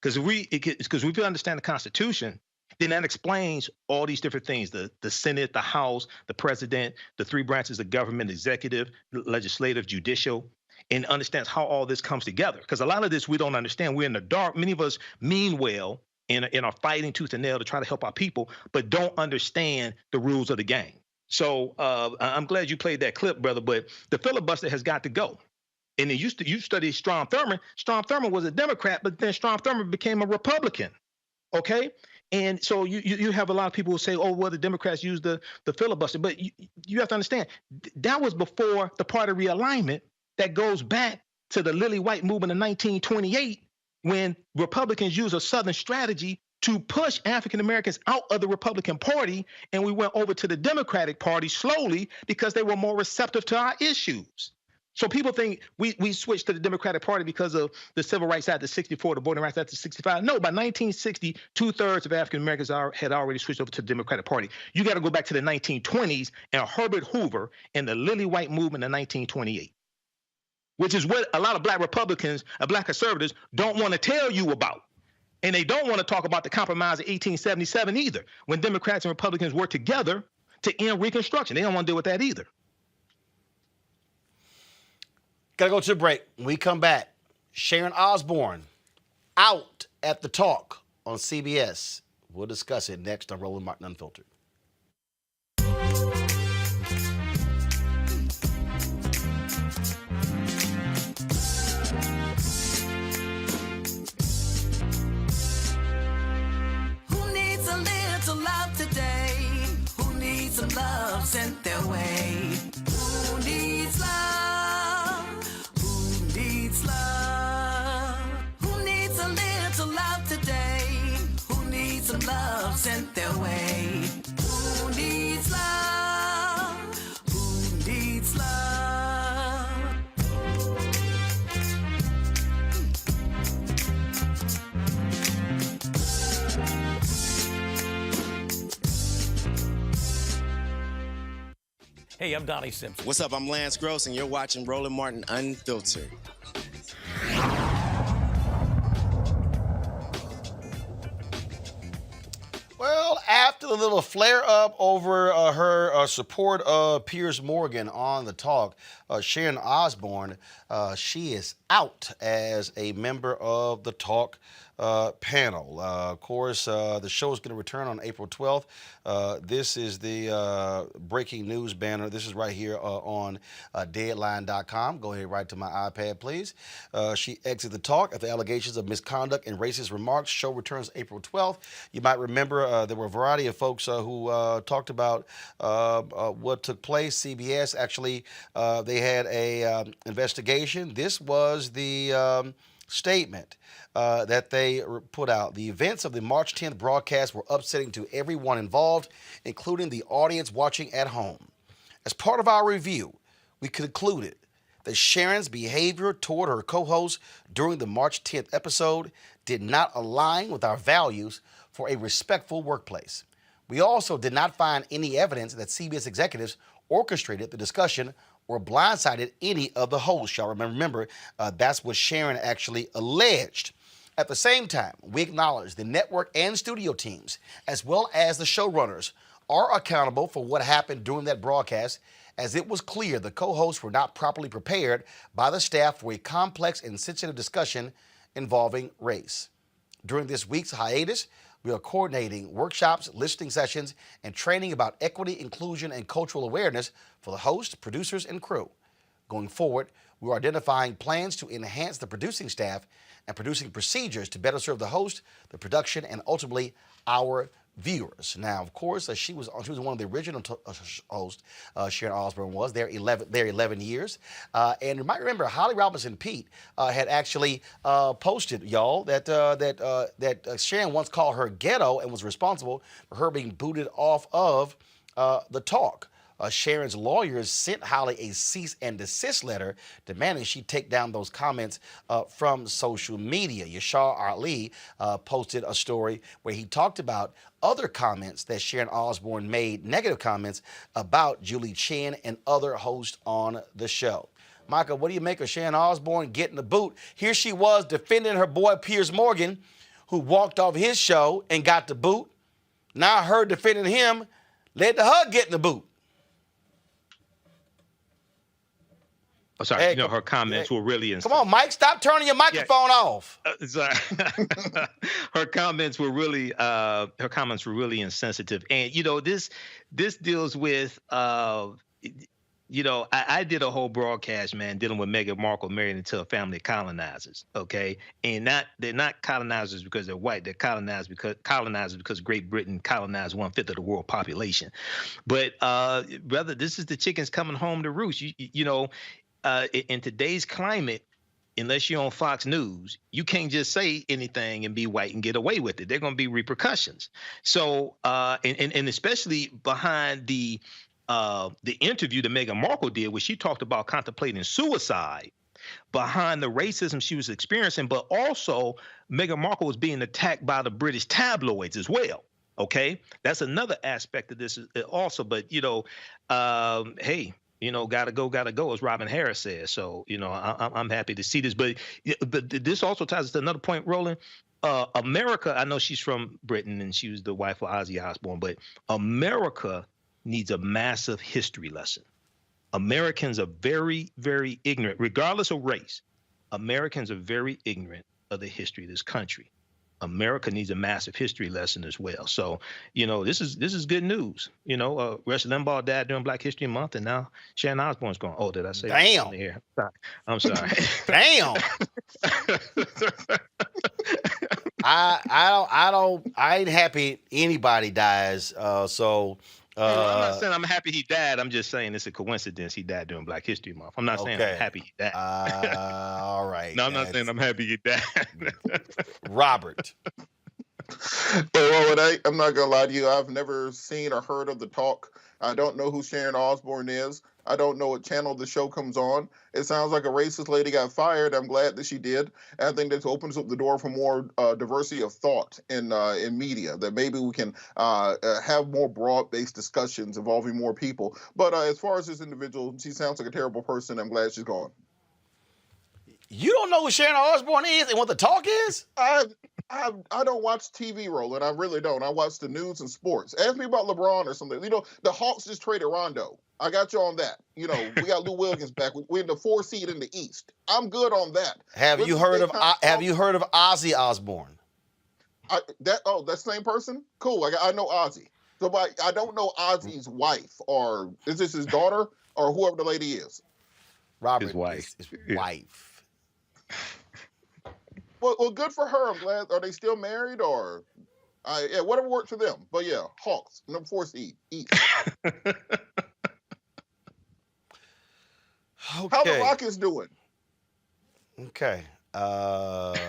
because if we understand the Constitution, then that explains all these different things: the Senate, the House, the president, the three branches of government: executive, legislative, judicial, and understands how all this comes together. Because a lot of this we don't understand. We're in the dark. Many of us mean well and are fighting tooth and nail to try to help our people, but don't understand the rules of the game. So I'm glad you played that clip, brother. But the filibuster has got to go. And then you studied Strom Thurmond. Strom Thurmond was a Democrat, but then Strom Thurmond became a Republican. Okay. And so you have a lot of people who say, oh, well, the Democrats used the filibuster. But you have to understand, that was before the party realignment that goes back to the Lily White movement in 1928, when Republicans used a Southern strategy to push African Americans out of the Republican Party. And we went over to the Democratic Party slowly because they were more receptive to our issues. So people think we switched to the Democratic Party because of the Civil Rights Act of '64, the Voting Rights Act of '65. No, by 1960, 2/3 of African Americans had already switched over to the Democratic Party. You got to go back to the 1920s and Herbert Hoover and the Lily White movement in 1928, which is what a lot of black Republicans and black conservatives don't want to tell you about. And they don't want to talk about the compromise of 1877 either, when Democrats and Republicans worked together to end Reconstruction. They don't want to deal with that either. Gotta go to a break. When we come back, Sharon Osbourne out at the talk on CBS. We'll discuss it next on Roland Martin Unfiltered. Who needs a little love today? Who needs some love sent their way? Who needs love? Love. Who needs a little love today? Who needs some love sent their way? Who needs love? Who needs love? Hey, I'm Donnie Simpson. What's up? I'm Lance Gross, and you're watching Roland Martin Unfiltered. Well, after the little flare-up over her support of Piers Morgan on the talk, Sharon Osbourne, she is out as a member of the talk panel. Of course, the show is going to return on April 12th. This is the breaking news banner. This is right here on Deadline.com. Go ahead right to my iPad, please. She exits the talk after allegations of misconduct and racist remarks. Show returns April 12th. You might remember there were a variety of folks who talked about what took place. CBS actually, they had a investigation. This was the statement that they put out. The events of the March 10th broadcast were upsetting to everyone involved, including the audience watching at home. As part of our review, we concluded that Sharon's behavior toward her co-host during the March 10th episode did not align with our values for a respectful workplace. We also did not find any evidence that CBS executives orchestrated the discussion or blindsided any of the hosts. Y'all remember, that's what Sharon actually alleged. At the same time, we acknowledge the network and studio teams, as well as the showrunners, are accountable for what happened during that broadcast, as it was clear the co-hosts were not properly prepared by the staff for a complex and sensitive discussion involving race. During this week's hiatus, we are coordinating workshops, listening sessions, and training about equity, inclusion, and cultural awareness for the hosts, producers, and crew. Going forward, we are identifying plans to enhance the producing staff and producing procedures to better serve the host, the production, and ultimately our viewers. Now, of course, she was one of the original hosts. Sharon Osbourne was there 11 years, and you might remember Holly Robinson Pete had actually posted, y'all, that Sharon once called her ghetto and was responsible for her being booted off of the talk. Sharon's lawyers sent Holly a cease and desist letter demanding she take down those comments from social media. Yashar Ali posted a story where he talked about other comments that Sharon Osbourne made, negative comments about Julie Chen and other hosts on the show. Michael, what do you make of Sharon Osbourne getting the boot? Here she was defending her boy Piers Morgan, who walked off his show and got the boot. Now her defending him led to her getting the boot. Oh, sorry. Hey, her comments were really insensitive. Come on, Mike, stop turning your microphone off. Sorry. Her comments were really insensitive. And this deals with I did a whole broadcast, man, dealing with Meghan Markle married into a family of colonizers, okay? And they're not colonizers because they're white. They're colonizers because Great Britain colonized 1/5 of the world population. But brother, this is the chickens coming home to roost. In today's climate, unless you're on Fox News, you can't just say anything and be white and get away with it. There are going to be repercussions. So, and especially behind the interview that Meghan Markle did, where she talked about contemplating suicide behind the racism she was experiencing, but also Meghan Markle was being attacked by the British tabloids as well. Okay, that's another aspect of this also. But hey, gotta go, as Robin Harris says. So I'm happy to see this. But this also ties us to another point, Roland. America, I know she's from Britain and she was the wife of Ozzy Osbourne, but America needs a massive history lesson. Americans are very, very ignorant, regardless of race. Americans are very ignorant of the history of this country. America needs a massive history lesson as well. So, this is good news. Rush Limbaugh died during Black History Month, and now Sharon Osbourne's going. Oh, did I say damn? That here? I'm sorry. Damn. I ain't happy anybody dies. I'm not saying I'm happy he died. I'm just saying it's a coincidence he died during Black History Month. I'm not saying I'm happy he died. All right. No, I'm not saying I'm happy he died. Robert. Well, I'm not going to lie to you. I've never seen or heard of the talk. I don't know who Sharon Osbourne is. I don't know what channel the show comes on. It sounds like a racist lady got fired. I'm glad that she did. And I think this opens up the door for more diversity of thought in media, that maybe we can have more broad-based discussions involving more people. But as far as this individual, she sounds like a terrible person. I'm glad she's gone. You don't know who Sharon Osbourne is and what the talk is? I don't watch TV, Roland. I really don't. I watch the news and sports. Ask me about LeBron or something. The Hawks just traded Rondo. I got you on that. We got Lou Williams back. We're in the 4 seed in the East. I'm good on that. Have you heard of Ozzy Osbourne? That same person? Cool. I know Ozzy. So, but I don't know Ozzy's wife, or is this his daughter, or whoever the lady is? Robert, his wife. His wife. Well, good for her. I'm glad. Are they still married, or whatever works for them? But yeah, Hawks, number 4 seed, East. Okay. How the Rockets doing? Okay. Lord,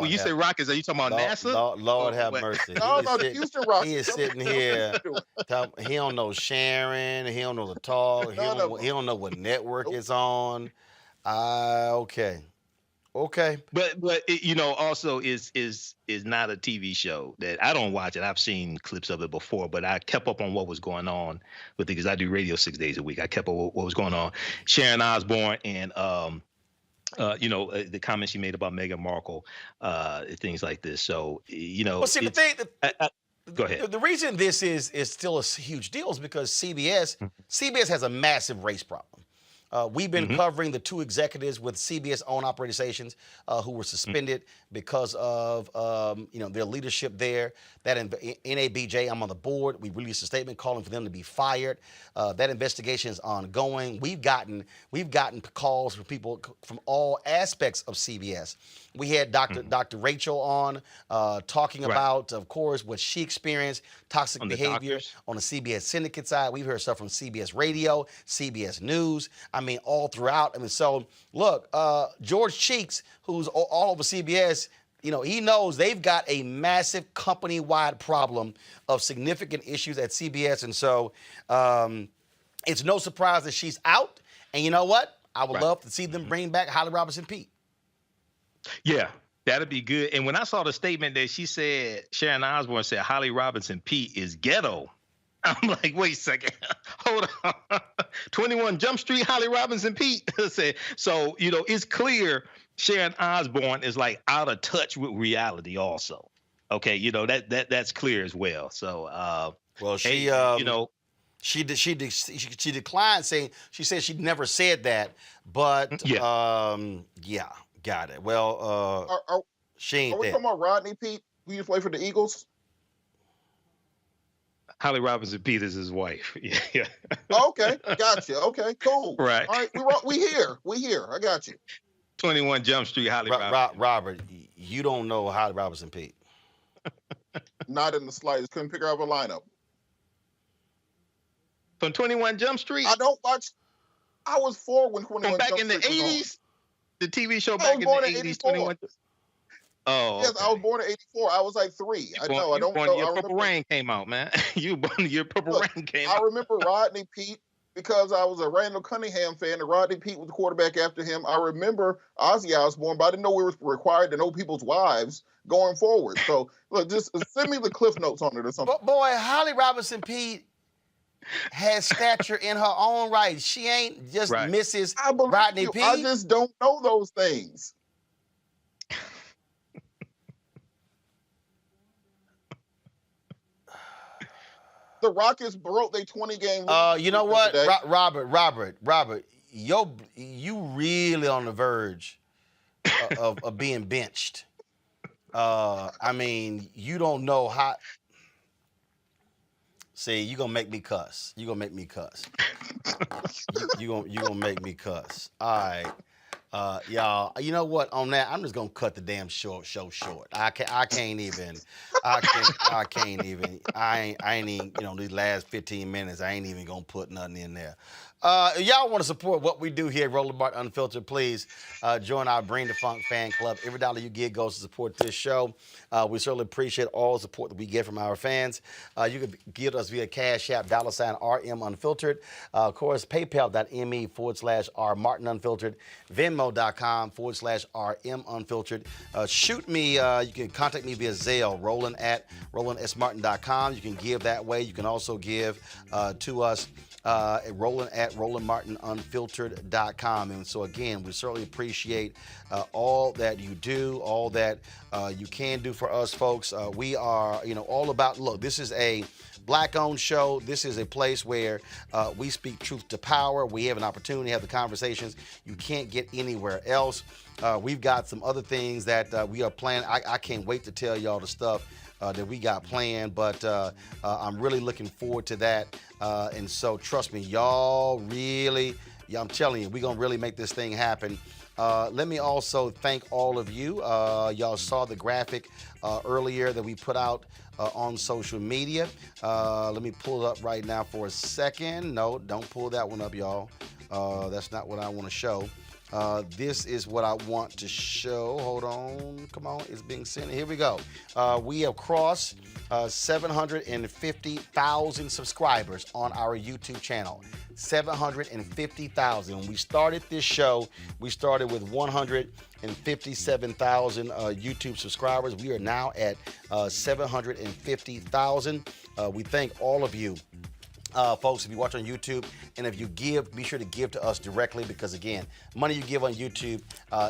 when you say Rockets, are you talking about NASA? Lord have mercy. No, the Houston Rockets. He is sitting here. He don't know Sharon. He don't know the talk. He don't know what network it's on. Okay. But also is not a TV show that I don't watch it. I've seen clips of it before, but I kept up on what was going on with it because I do radio 6 days a week. I kept up with what was going on. Sharon Osbourne and the comments she made about Meghan Markle, things like this. So Well, see, go ahead. The reason this is still a huge deal is because CBS has a massive race problem. We've been covering the 2 executives with CBS-owned operating stations who were suspended because of their leadership there. That NABJ, I'm on the board. We released a statement calling for them to be fired. That investigation is ongoing. We've gotten calls from people from all aspects of CBS. We had Dr. Rachel on talking about, of course, what she experienced, toxic behavior on the CBS syndicate side. We've heard stuff from CBS Radio, CBS News. I mean, all throughout. So look, George Cheeks, who's all over CBS, he knows they've got a massive company-wide problem of significant issues at CBS. And so it's no surprise that she's out. And you know what? I would love to see them bring back Holly Robinson Peete. Yeah, that'd be good. And when I saw the statement that she said, Sharon Osbourne said Holly Robinson Peete is ghetto, I'm like, wait a second, hold on. 21 Jump Street, Holly Robinson Peete said. So, it's clear Sharon Osbourne is like out of touch with reality also. Okay, that's clear as well. So, well, she, she declined saying, she said she'd never said that, but yeah, got it. Well, she ain't Are we that. talking about Rodney Peete, who used to play for the Eagles? Holly Robinson Peete is his wife. Yeah. Okay, gotcha. Okay, cool. Right. All right, we here. I got you. 21 Jump Street, Holly Robinson. Robert, you don't know Holly Robinson Peete. Not in the slightest. Couldn't pick her up a lineup. From 21 Jump Street? I don't watch. I was 4 when 21 back Jump in the Street was 80s? The TV show on. back in the 80s, 84. 21. Oh, yes, okay. I was born in '84. I was like 3. I know. I don't know. Your Purple Rain came out, man. Your Purple Rain came out. I remember Rodney Peete because I was a Randall Cunningham fan, and Rodney Peete was the quarterback after him. I remember Ozzy Osbourne, but I didn't know we were required to know people's wives going forward. So, look, just send me the cliff notes on it or something. But boy, Holly Robinson Peete has stature in her own right. She ain't just Mrs. Rodney Peete. I just don't know those things. The Rockets broke their 20-game. You know what, Robert, you really on the verge of being benched. I mean, you don't know how. See, you gonna make me cuss. You gonna make me cuss. you gonna make me cuss. All right. Y'all, you know what? On that, I'm just gonna cut the damn show short. I can't even. I ain't even. These last 15 minutes, I ain't even gonna put nothing in there. Y'all want to support what we do here at Roland Martin Unfiltered, please join our Bring the Funk fan club. Every dollar you give goes to support this show. We certainly appreciate all the support that we get from our fans. You can give us via Cash App, $RM Unfiltered. Of course, PayPal.me/R Martin Unfiltered. Venmo.com/RM Unfiltered. Shoot me. You can contact me via Zelle, Roland@RolandSMartin.com. You can give that way. You can also give to us at Roland@RolandMartinUnfiltered.com. And so again, we certainly appreciate all that you do, all that you can do for us, folks. We are, all about. Look, this is a Black-owned show. This is a place where we speak truth to power. We have an opportunity to have the conversations you can't get anywhere else. We've got some other things that we are planning. I can't wait to tell y'all the stuff that we got planned, but I'm really looking forward to that. And so trust me, y'all really, I'm telling you, we're going to really make this thing happen. Let me also thank all of you. Y'all saw the graphic earlier that we put out on social media. Let me pull it up right now for a second. No, don't pull that one up, y'all. That's not what I want to show. This is what I want to show. Hold on. Come on. It's being sent. Here we go. We have crossed 750,000 subscribers on our YouTube channel. 750,000. When we started this show, we started with 157,000 YouTube subscribers. We are now at 750,000. We thank all of you. Folks, if you watch on YouTube and if you give, be sure to give to us directly because, again, money you give on YouTube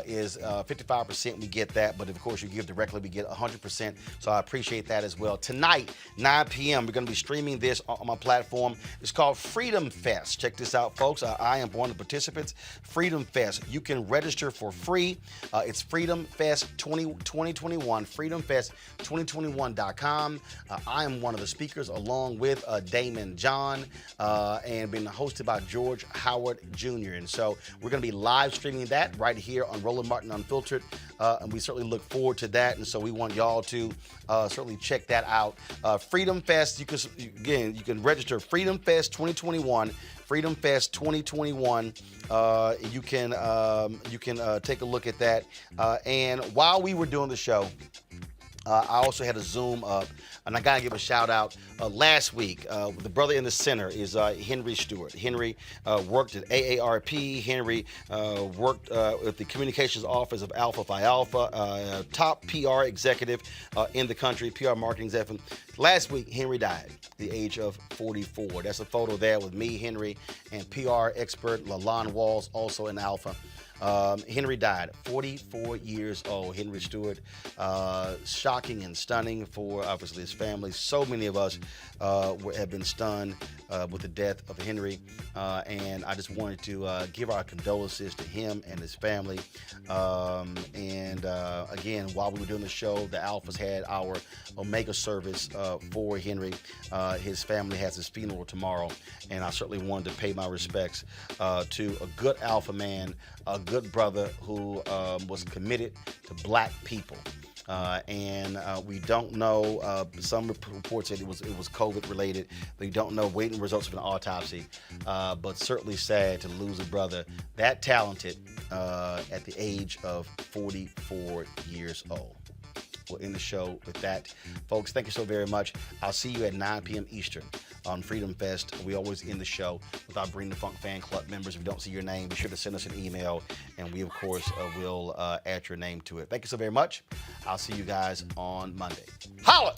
is 55%. We get that. But, of course, you give directly, we get 100%. So I appreciate that as well. Tonight, 9 p.m., we're going to be streaming this on my platform. It's called Freedom Fest. Check this out, folks. I am one of the participants. Freedom Fest. You can register for free. It's Freedom Fest 2021, freedomfest2021.com. I am one of the speakers along with Damon John. And been hosting hosted by George Howard Jr. And so we're going to be live streaming that right here on Roland Martin Unfiltered. And we certainly look forward to that. And so we want y'all to certainly check that out. Freedom Fest, you can register Freedom Fest 2021. Freedom Fest 2021. You can take a look at that. And while we were doing the show, I also had a Zoom up, and I gotta give a shout out. Last week, the brother in the center is Henry Stewart. Henry worked at AARP. Henry worked at the communications office of Alpha Phi Alpha, top PR executive in the country, PR marketing executive. Last week, Henry died at the age of 44. That's a photo there with me, Henry, and PR expert LaLon Walls, also in Alpha. Henry died at 44 years old. Henry Stewart, shocking and stunning for obviously his family. So many of us have been stunned with the death of Henry, and I just wanted to give our condolences to him and his family. Again, while we were doing the show, the Alphas had our Omega service for Henry. His family has his funeral tomorrow, and I certainly wanted to pay my respects to a good Alpha man, a good brother who was committed to black people. We don't know. Some reports said it was COVID related. We don't know. Waiting results of an autopsy. But certainly sad to lose a brother that talented at the age of 44 years old. We'll end the show with that. Folks, thank you so very much. I'll see you at 9 p.m. Eastern on Freedom Fest. We always end the show with our Bring the Funk fan club members. If you don't see your name, be sure to send us an email, and we, of course, will add your name to it. Thank you so very much. I'll see you guys on Monday. Holla!